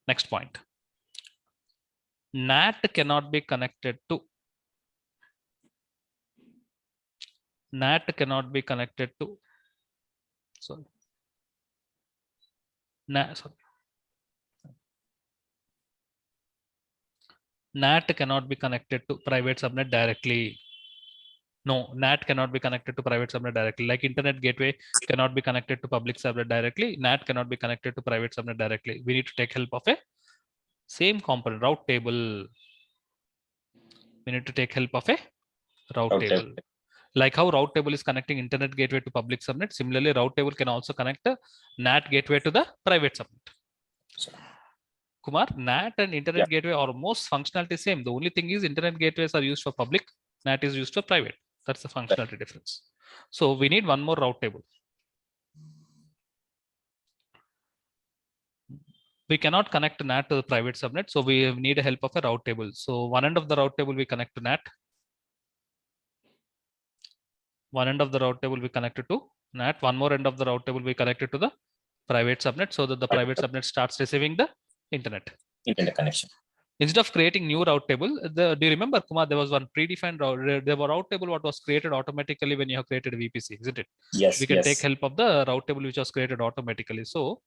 Next point. NAT cannot be connected to. NAT cannot be connected to. Sorry. NAT cannot be connected to private subnet directly. No, NAT cannot be connected to private subnet directly. Like internet gateway cannot be connected to public subnet directly. NAT cannot be connected to private subnet directly. We need to take help of a same component, route table. We need to take help of a route table. Like how route table is connecting internet gateway to public subnet, similarly route table can also connect the NAT gateway to the private subnet. Kumar, NAT and internet gateway are most functionality same. The only thing is internet gateways are used for public, NAT is used for private. That's the functionality difference. So we need one more route table. We cannot connect NAT to the private subnet, so we need a help of a route table. So one end of the route table we connect to NAT. One end of the route table we connected to NAT. One more end of the route table we connected to the private subnet, so that the private subnet starts receiving the internet connection. Instead of creating new route table, do you remember, Kumar, there was one predefined route, there were route table what was created automatically when you have created a VPC, isn't it? Yes. We can take help of the route table which was created automatically. So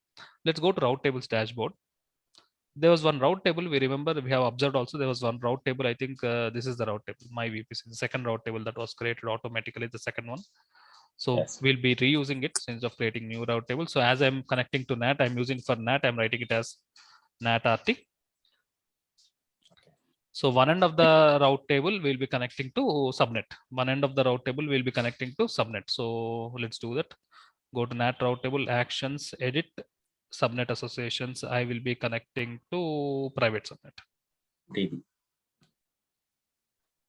let's go to route tables dashboard. There was one route table. We remember we have observed also there was one route table. I think this is the route table, my VPC, the second route table that was created automatically, the second one. So we'll be reusing it instead of creating new route table. So as I'm connecting to NAT, I'm using for NAT, I'm writing it as NAT RT. So one end of the route table will be connecting to subnet. One end of the route table will be connecting to subnet. So let's do that. Go to NAT route table, actions, edit, subnet associations. I will be connecting to private subnet. DB.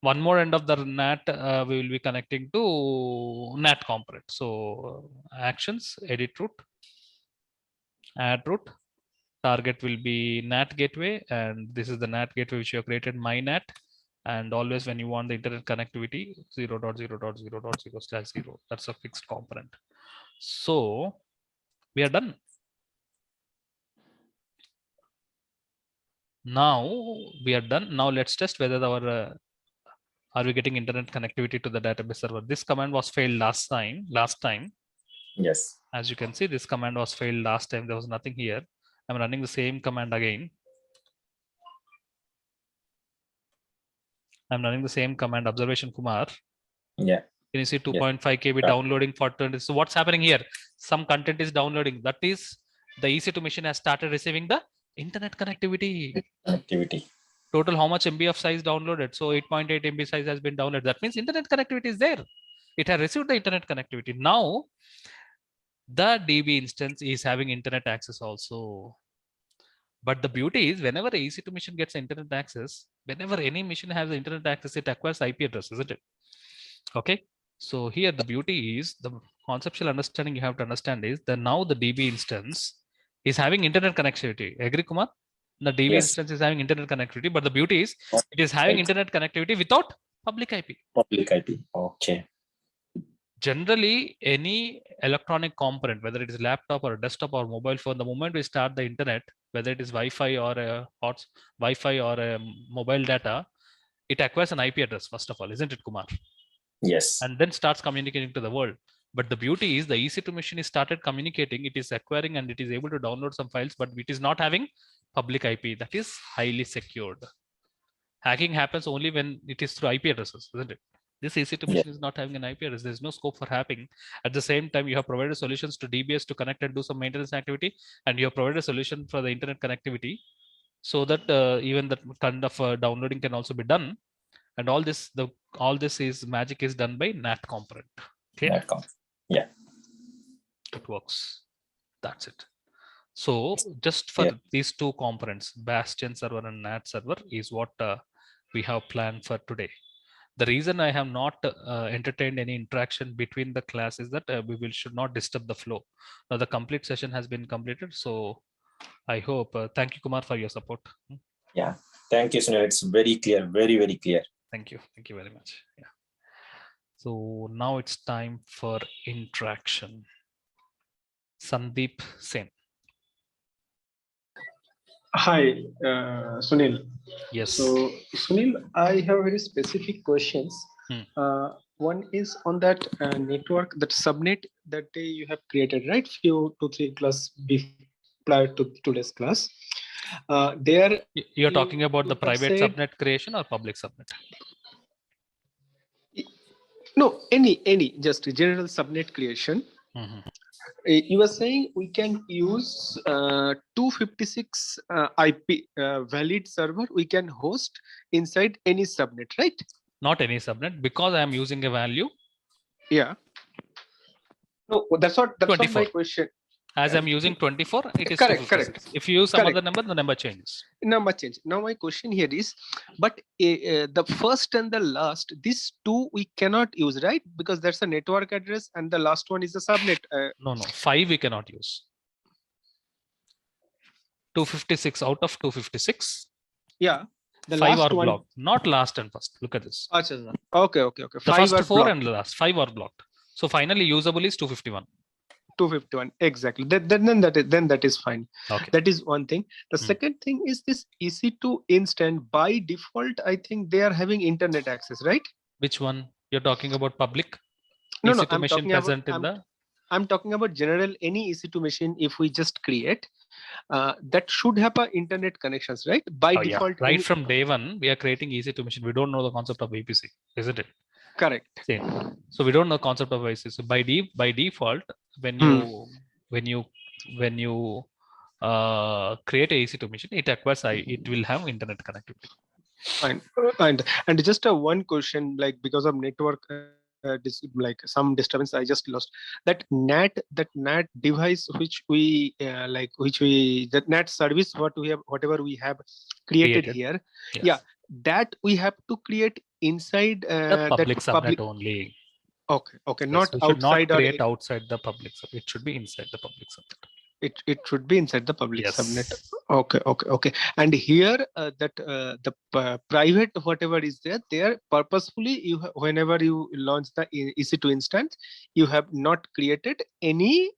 One more end of the NAT, we will be connecting to NAT component. So actions, edit route, add route. Target will be NAT gateway, and this is the NAT gateway which you have created, my NAT. And always when you want the internet connectivity, 0.0.0.0/0. That's a fixed component. So we are done. Now we are done. Now let's test whether our are we getting internet connectivity to the database server. This command was failed last time. Yes. As you can see, this command was failed last time. There was nothing here. I'm running the same command again. I'm running the same command, observation Kumar. Yeah. Can you see 2.5 KB downloading for 20? So what's happening here? Some content is downloading. That is the EC2 machine has started receiving the internet connectivity. Total how much MB of size downloaded? So 8.8 MB size has been downloaded. That means internet connectivity is there. It has received the internet connectivity. Now the DB instance is having internet access also. But the beauty is whenever a EC2 machine gets internet access, whenever any machine has the internet access, it acquires IP address, isn't it? Okay. So here the beauty is the conceptual understanding you have to understand is that now the DB instance is having internet connectivity. Agree, Kumar? The DB instance is having internet connectivity, but the beauty is it is having internet connectivity without public IP. Public IP. Okay. Generally, any electronic component, whether it is laptop or a desktop or mobile phone, the moment we start the internet, whether it is Wi-Fi or a Wi-Fi or a mobile data, it acquires an IP address first of all, isn't it, Kumar? Yes. And then starts communicating to the world. But the beauty is the EC2 machine is started communicating, it is acquiring and it is able to download some files, but it is not having public IP. That is highly secured. Hacking happens only when it is through IP addresses, isn't it? This EC2 machine is not having an IP address. There's no scope for hacking. At the same time, you have provided solutions to DBS to connect and do some maintenance activity, and you have provided a solution for the internet connectivity so that even that kind of downloading can also be done. And all this is magic is done by NAT component. Okay. NAT component. Yeah. It works. That's it. So just for these two components, Bastion server and NAT server is what we have planned for today. The reason I have not entertained any interaction between the class is that we should not disturb the flow. Now the complete session has been completed. So I hope, thank you, Kumar, for your support. Yeah, thank you, Sunil. It's very clear, very, very clear. Thank you. Thank you very much. Yeah. So now it's time for interaction. Sandeep Sen. Hi, Sunil. Yes. So, Sunil, I have very specific questions. One is on that network, that subnet that you have created, right? 2 to 3 class prior to today's class. There. You're talking about the private subnet creation or public subnet? No, any, just general subnet creation. You were saying we can use 256 IP valid server we can host inside any subnet, right? Not any subnet, because I am using a value. Yeah. No, that's not my question. As I'm using 24, it is correct. If you use some other number, the number changes. Number change. Now my question here is, but the first and the last, these two we cannot use, right? Because that's a network address and the last one is a subnet. No, 5 we cannot use. 256 out of 256. Yeah. The 5 are blocked, not last and first. Look at this. Okay. The first 4 and the last 5 are blocked. So finally usable is 251. 251 exactly. Then that is fine. Okay. That is one thing. The second thing is this EC2 instant by default. I think they are having internet access, right? Which one you're talking about? Public? No, EC2 I'm machine talking about. present in the. I'm talking about general any EC2 machine. If we just create, that should have a internet connections, right? By default. Yeah. Right from day one, we are creating EC2 machine. We don't know the concept of VPC, isn't it? Correct. Same. So we don't know the concept of VPC. So by default, when you create a EC2 machine, it acquires it will have internet connectivity. Fine. And just one question, like because of network, like some disturbance, I just lost that NAT device which we that NAT service whatever we have created here. Yes. Yeah, that we have to create inside the public that subnet only. Okay. Yes, Not we should outside not create outside the public subnet. It should be inside the public subnet. It should be inside the public Yes. subnet. Okay. And here the private whatever is there purposefully whenever you launch the EC2 instance, you have not created any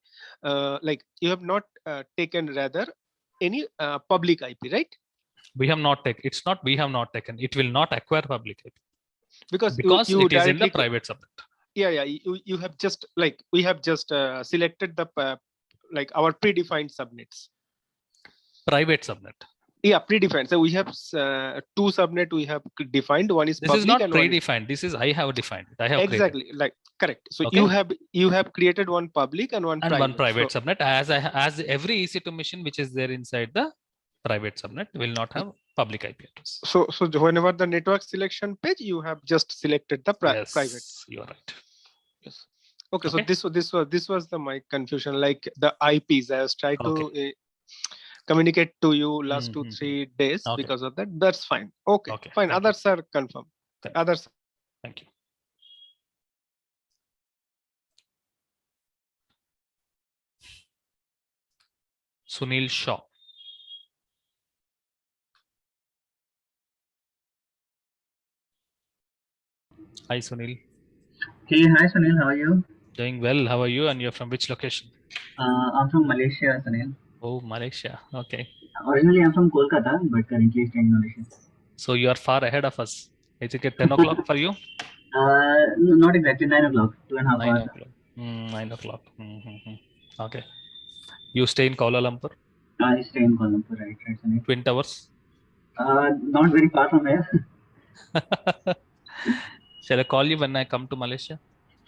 you have not taken rather any public IP, right? We have not taken. It's not we have not taken. It will not acquire public IP because it is in the private subnet. Yeah. You have just we have just selected the our predefined subnets. Private subnet. Yeah, predefined. So we have two subnet we have defined. One is this public is not and predefined. This is I have defined. I have exactly created. Correct. So Okay. you have created one public and one private. Subnet as every EC2 machine which is there inside the private subnet will not have public IP address. So whenever the network selection page, you have just selected the private. You are right. Yes. Okay. So this was my confusion. Like the IPs, I was trying to communicate to you last 2-3 days because of that. That's fine. Okay. Fine. Others are confirmed. Others. Thank you. Sunil Shaw. Hi, Sunil. Hey, hi Sunil, how are you? Doing well. How are you? And you're from which location? I'm from Malaysia, Sunil. Oh, Malaysia. Okay. Originally, I'm from Kolkata, but currently staying in Malaysia. So you are far ahead of us. Is it 10 o'clock for you? No, not exactly 9 o'clock. 2.5 9 hours. o'clock. 9 o'clock. Okay. You stay in Kuala Lumpur? I stay in Kuala Lumpur, right, Sunil. Twin Towers? Not very far from here. Shall I call you when I come to Malaysia?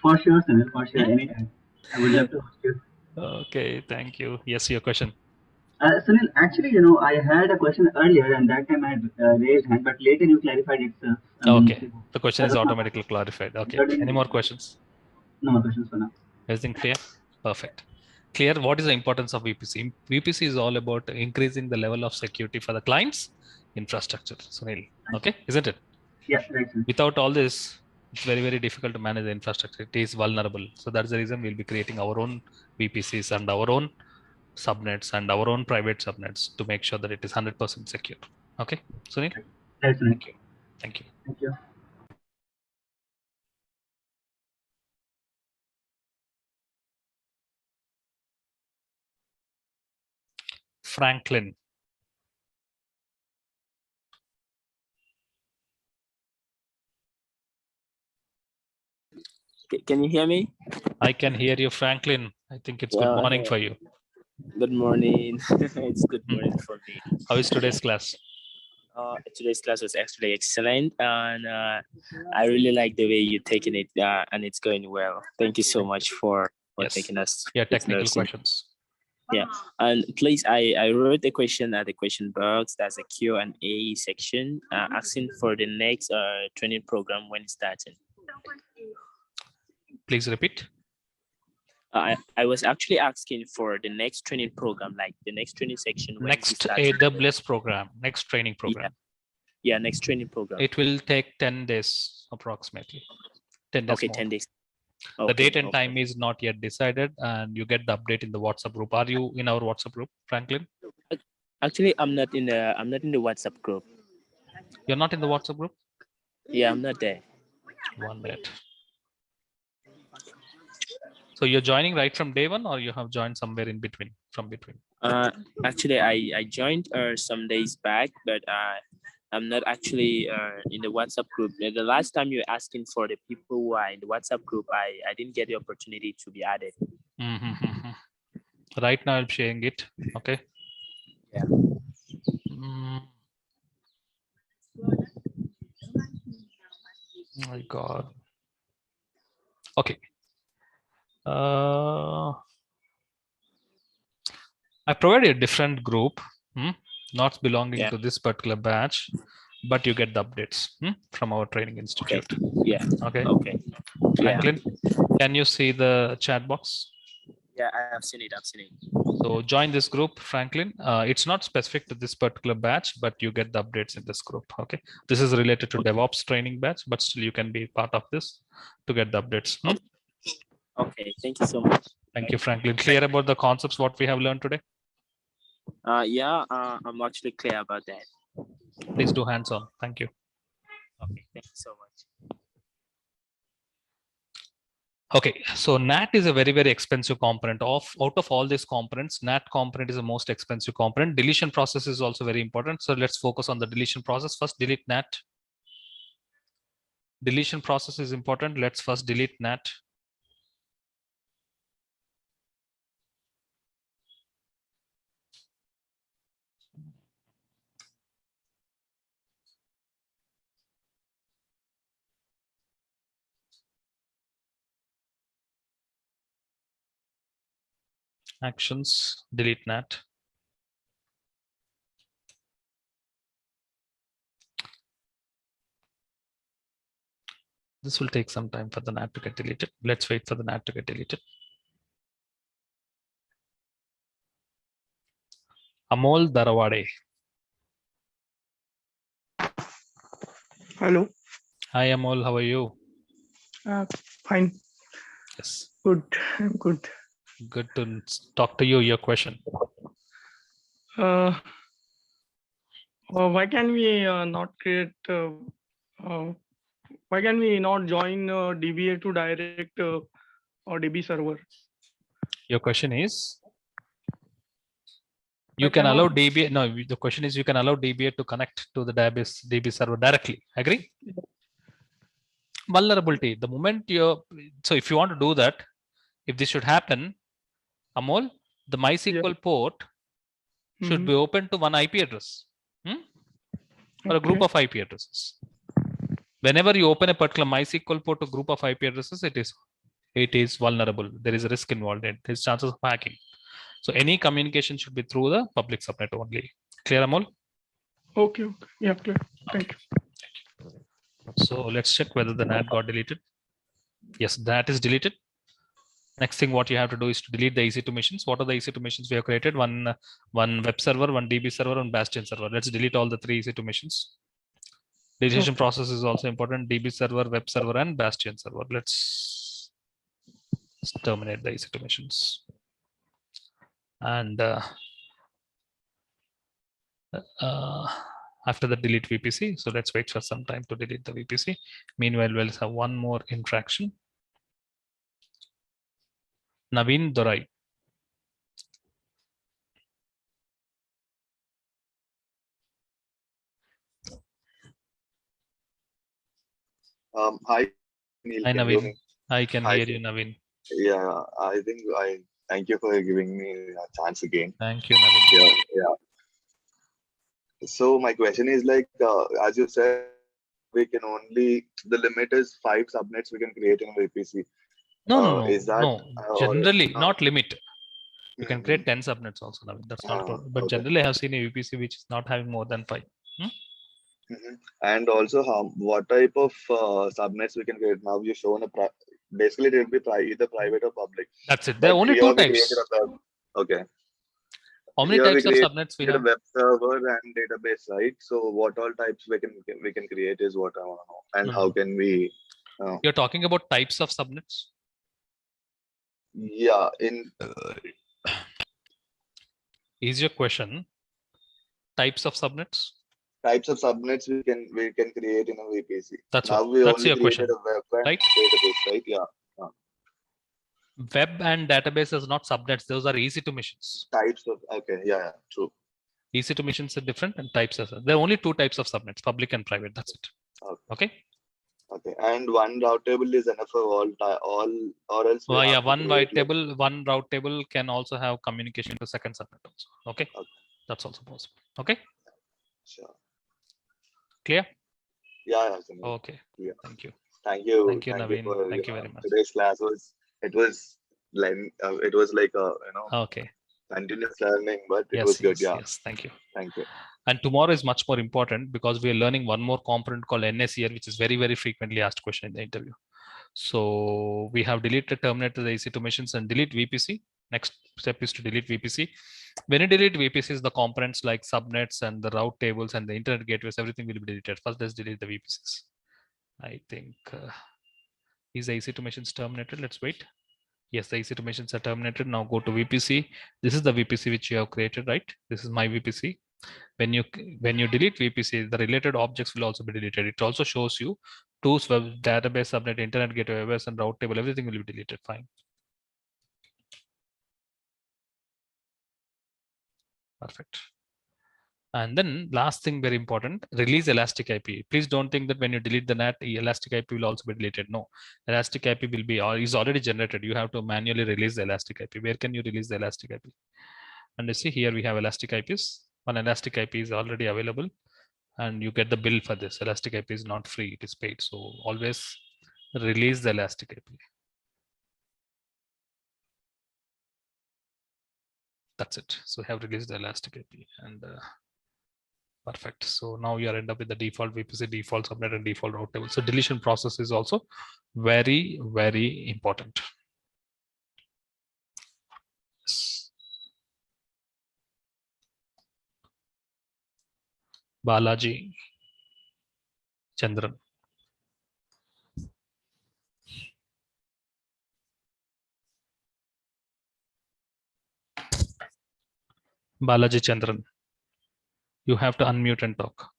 For sure, Sunil, for sure, anytime. I would love to host you. Okay, thank you. Yes, your question. Sunil, actually, I had a question earlier and that time I had raised hand, but later you clarified it's okay. The question is automatically clarified. Okay. Any more questions? No more questions for now. Everything clear? Perfect. Clear. What is the importance of VPC? VPC is all about increasing the level of security for the client's infrastructure. Sunil, okay, isn't it? Yeah, right. Without all this, it's very, very difficult to manage the infrastructure. It is vulnerable. So that's the reason we'll be creating our own VPCs and our own subnets and our own private subnets to make sure that it is 100% secure. Okay, Sunil? Right, Sunil. Thank you. Thank you. Thank you. Franklin. Can you hear me? I can hear you, Franklin. I think it's good morning for you. Good morning. It's good morning for me. How is today's class? Today's class was actually excellent, and I really like the way you're taking it, and it's going well. Thank you so much for taking us. Yeah, technical questions. Yeah, and please, I wrote a question at the question box. That's a Q&A section, asking for the next training program when it's starting. Please repeat. I was actually asking for the next training program, like the next training section. Next AWS program, next training program. Yeah, next training program. It will take 10 days approximately. 10 days. Okay, more. 10 days. The date and time is not yet decided, and you get the update in the WhatsApp group. Are you in our WhatsApp group, Franklin? Actually, I'm not in the WhatsApp group. You're not in the WhatsApp group? Yeah, I'm not there. 1 minute. So you're joining right from day one, or you have joined somewhere in between, from between? Actually, I joined some days back, but I'm not actually in the WhatsApp group. The last time you were asking for the people who are in the WhatsApp group, I didn't get the opportunity to be added. Right now I'm sharing it. Okay. Yeah. My God. Okay. I provided a different group, not belonging to this particular batch, but you get the updates from our training institute. Okay. Yeah. Okay. Okay. Franklin, can you see the chat box? Yeah, I have seen it. I've seen it. So join this group, Franklin. It's not specific to this particular batch, but you get the updates in this group. Okay. This is related to DevOps training batch, but still you can be part of this to get the updates. Okay. Thank you so much. Thank you, Franklin. Clear about the concepts, what we have learned today? I'm actually clear about that. Please do hands-on. Thank you. Okay. Thank you so much. Okay, so NAT is a very, very expensive component. Out of all these components, NAT component is the most expensive component. Deletion process is also very important. So let's focus on the deletion process. First, delete NAT. Deletion process is important. Let's first delete NAT. Actions, delete NAT. This will take some time for the NAT to get deleted. Let's wait for the NAT to get deleted. Amol Darawade. Hello. Hi Amol, how are you? Fine. Yes. Good. I'm good. Good to talk to you. Your question. Why can we not create? Why can we not join DBA to direct or DB server? Your question is? You can allow DBA. No, the question is you can allow DBA to connect to the DB server directly. Agree? Vulnerability. The moment you're so if you want to do that, if this should happen, Amol, the MySQL port should be open to one IP address or a group of IP addresses. Whenever you open a particular MySQL port to group of IP addresses, it is vulnerable. There is a risk involved. There's chances of hacking. So any communication should be through the public subnet only. Clear, Amol? Okay. Yeah, clear. Thank you. So let's check whether the NAT got deleted. Yes, that is deleted. Next thing what you have to do is to delete the EC2 machines. What are the EC2 machines we have created? One web server, one DB server, and Bastion server. Let's delete all the 3 EC2 machines. Deletion process is also important. DB server, web server, and Bastion server. Let's terminate the EC2 machines. And after the delete VPC. So let's wait for some time to delete the VPC. Meanwhile, we'll have one more interaction. Naveen Dorai. Hi, Neil. Hi, Can you hear Naveen. me? I can Hi, hear sir. you, Naveen. Yeah, I think I thank you for giving me a chance again. Thank you, Naveen. Yeah. So my question is like, as you said, we can only, the limit is 5 subnets we can create in VPC. No. Is that Generally, not limit. You can create 10 subnets also, Naveen. That's not a problem. But okay. generally, I have seen a VPC which is not having more than 5. And also, what type of subnets we can create? Now you've shown basically it will be either private or public. That's it. There are only 2 types. Okay. How many types of subnets we have? A web server and database, right? So what all types we can create is what I want to know. And how can we? You're talking about types of subnets? Yeah. Is your question types of subnets? Types of subnets we can create in a VPC. That's now what. we That's only your question, a web and right? database, right? Yeah. Web and database is not subnets. Those are EC2 machines. Types of, okay, yeah, true. EC2 machines are different and types are. There are only two types of subnets, public and private. That's it. Okay. Okay, and one route table is enough for all, or else. Well, yeah, one route table can also have communication to second subnet also. Okay, that's also possible. Okay, sure. Clear? Yeah. Okay. Yeah. Thank you. Thank you. Thank you, Naveen. Thank you very much. Today's class was like a okay, continuous learning, but it yes, was good. Yes, yeah. yes. Thank you. Thank you. And tomorrow is much more important because we are learning one more component called NS here, which is very, very frequently asked question in the interview. So we have deleted, terminated the EC2 machines and delete VPC. Next step is to delete VPC. When you delete VPCs, the components like subnets and the route tables and the internet gateways, everything will be deleted. First, let's delete the VPCs. I think is the EC2 machines terminated? Let's wait. Yes, the EC2 machines are terminated. Now go to VPC. This is the VPC which you have created, right? This is my VPC. When you delete VPC, the related objects will also be deleted. It also shows you tools, web, database, subnet, internet gateway, AWS, and route table. Everything will be deleted. Fine. Perfect. And then last thing, very important, release elastic IP. Please don't think that when you delete the NAT, elastic IP will also be deleted. No, elastic IP will be or is already generated. You have to manually release the elastic IP. Where can you release the elastic IP? And you see here we have elastic IPs. One elastic IP is already available, and you get the bill for this. Elastic IP is not free; it is paid. So always release the elastic IP. That's it. So we have released the elastic IP and. Perfect. So now you are end up with the default VPC, default subnet, and default route table. So deletion process is also very, very important. Balaji Chandran. Balaji Chandran. You have to unmute and talk.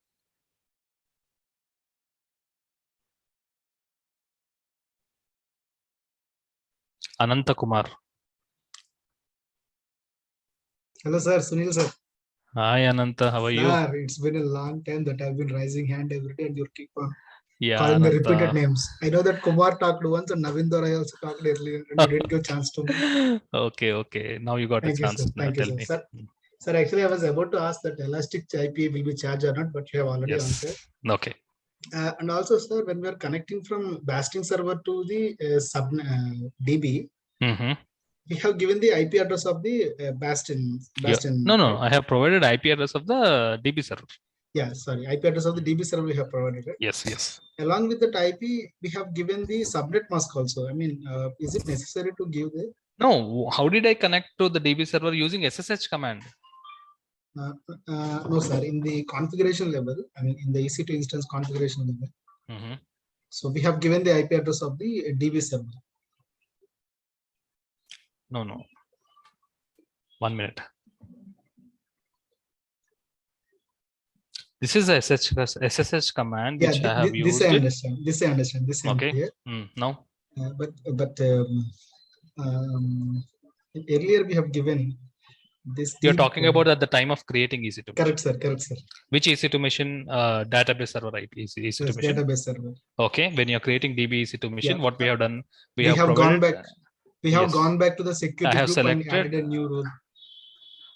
Ananta Kumar. Hello, sir. Sunil, sir. Hi, Ananta. How are you? Sir, it's been a long time that I've been raising hand every day and you keep on Ananta. calling the repeated names. I know that Kumar talked once and Naveen Dorai also talked earlier and you didn't give a chance to me. Okay. Now you got a chance. Sir. Thank you, sir. Sir, actually, I was about to ask that elastic IP will be charged or not, but you have already answered. Okay. And also, sir, when we are connecting from Bastion server to the DB, we have given the IP address of the Bastion. No. Right? I have provided IP address of the DB server. Yeah, sorry. IP address of the DB server we have provided, right? Yes. Along with that IP, we have given the subnet mask also. I mean, is it necessary to give the? No. How did I connect to the DB server using SSH command? No, sir. In the configuration level, I mean, in the EC2 instance configuration level. So we have given the IP address of the DB server. No. 1 minute. This is a SSH command which I have used. This I understand. This I okay. Here. Now. But earlier we have given this. You're talking about at the time of creating EC2. Correct, sir. Which EC2 machine? Database server IP. EC2 machine. Database server. Okay. When you're creating DB EC2 machine, what we have done? We have gone back. We have gone back to the security group and added a new rule.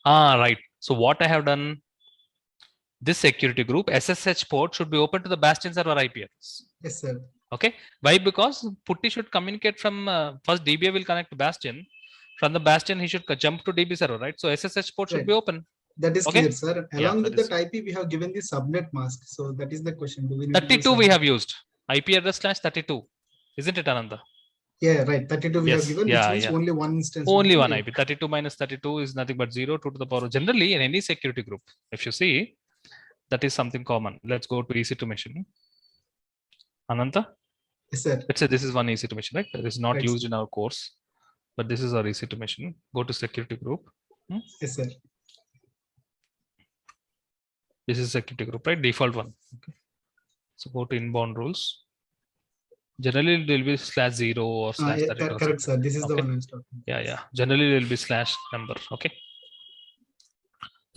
Right. So what I have done, this security group SSH port should be open to the Bastion server IP address. Yes, sir. Okay. Why? Because Putty should communicate from first DBA will connect to Bastion. From the Bastion, he should jump to DB server, right? So SSH port should be open. That is clear, sir. Along with that IP, we have given the subnet mask. So that is the question. Do we need 32 we have used. IP address /32. Isn't it, Ananda? Yeah, right. 32 we have given, which means only one instance. Only one IP. 32 minus 32 is nothing but 0, 2 to the power. Generally, in any security group, if you see, that is something common. Let's go to EC2 machine. Ananta? Yes, sir. Let's say this is one EC2 machine, right? That is not used in our course, but this is our EC2 machine. Go to security group. Yes, sir. This is security group, right? Default one. Okay. So go to inbound rules. Generally, it will be /0 or /32. Correct, sir. This is the Okay. one I'm talking. Yeah. Generally, it will be slash number. Okay.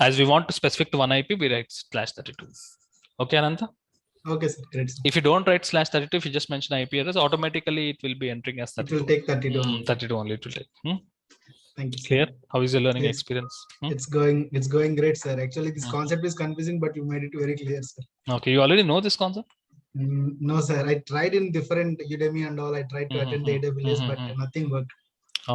As we want to specific to one IP, we write /32. Okay, Ananta? Okay, sir. Great, sir. If you don't write /32, if you just mention IP address, automatically it will be entering as 32. It will take 32 only. 32 only it will take. Thank you, sir. Clear? How is your learning Yes. experience? It's going great, sir. Actually, this concept is confusing, but you made it very clear, sir. Okay, you already know this concept? No, sir. I tried in different Udemy and all. I tried to attend the AWS, but nothing worked.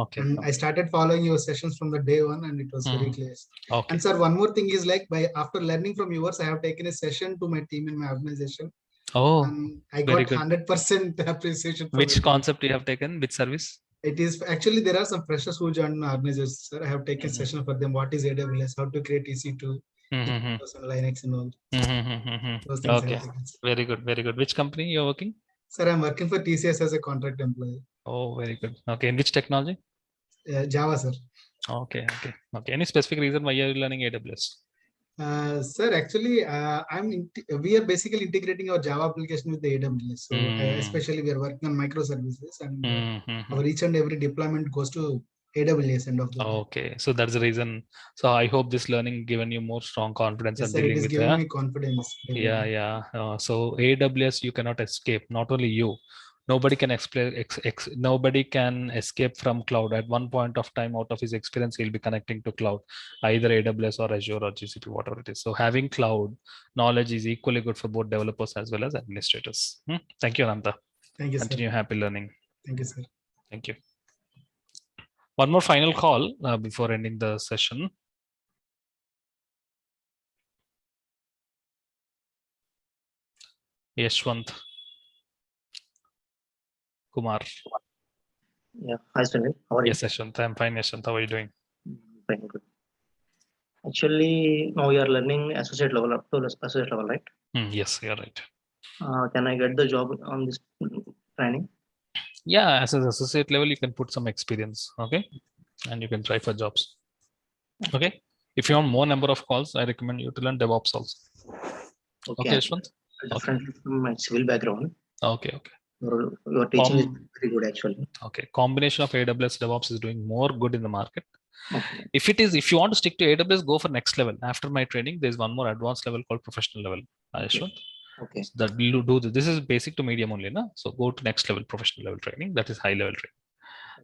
Okay. And I started following your sessions from the day one, and it was very clear. Okay. And sir, one more thing is like after learning from yours, I have taken a session to my team in my organization. Oh, and I got 100% appreciation. Which concept you have taken? Which service? It is actually there are some freshers who joined my organization, sir. I have taken session for them. What is AWS? How to create EC2, Linux, and all. Those things Okay. Very good. Very good. Which company you're working? Sir, I'm working for TCS as a contract employee. Oh, very good. Okay. In which technology? Java, sir. Okay. Any specific reason why you're learning AWS? Sir, actually, we are basically integrating our Java application with the AWS. So especially we are working on microservices, and our each and every deployment goes to AWS end of the day. Okay, so that's the reason. So I hope this learning given you more strong confidence and sir, dealing it is with giving me confidence. Yeah. So AWS you cannot escape. Not only you. Nobody can nobody can escape from cloud. At one point of time, out of his experience, he'll be connecting to cloud, either AWS or Azure or GCP, whatever it is. So having cloud knowledge is equally good for both developers as well as administrators. Thank you, Ananta. Thank you, Continue sir. happy learning. Thank you, sir. Thank you. One more final call before ending the session. Yashwant Kumar. Yeah, hi Sunil. How are you? Yes, Yashwant. I'm fine, Yashwant. How are you doing? Fine, good. Actually, now we are learning associate level up to associate level, right? Yes, you're right. Can I get the job on this training? Yeah, as an associate level, you can put some experience, okay, and you can try for jobs. Okay. If you want more number of calls, I recommend you to learn DevOps also. Okay, Yashwant. Different from my civil background. Okay. Your teaching is very good, actually. Okay. Combination of AWS DevOps is doing more good in the market. Okay. If you want to stick to AWS, go for next level. After my training, there's one more advanced level called professional level. Yashwant. Okay. So that will do this. This is basic to medium only, na? So go to next level professional level training. That is high level training.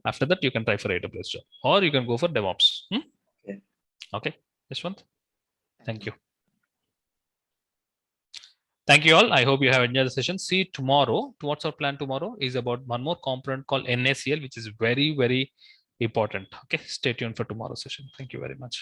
After that, you can try for AWS job, or you can go for DevOps. Okay, Yashwant. Thank you. Thank you all. I hope you have enjoyed the session. See you tomorrow. What's our plan tomorrow is about one more component called NACL, which is very, very important. Okay, stay tuned for tomorrow's session. Thank you very much.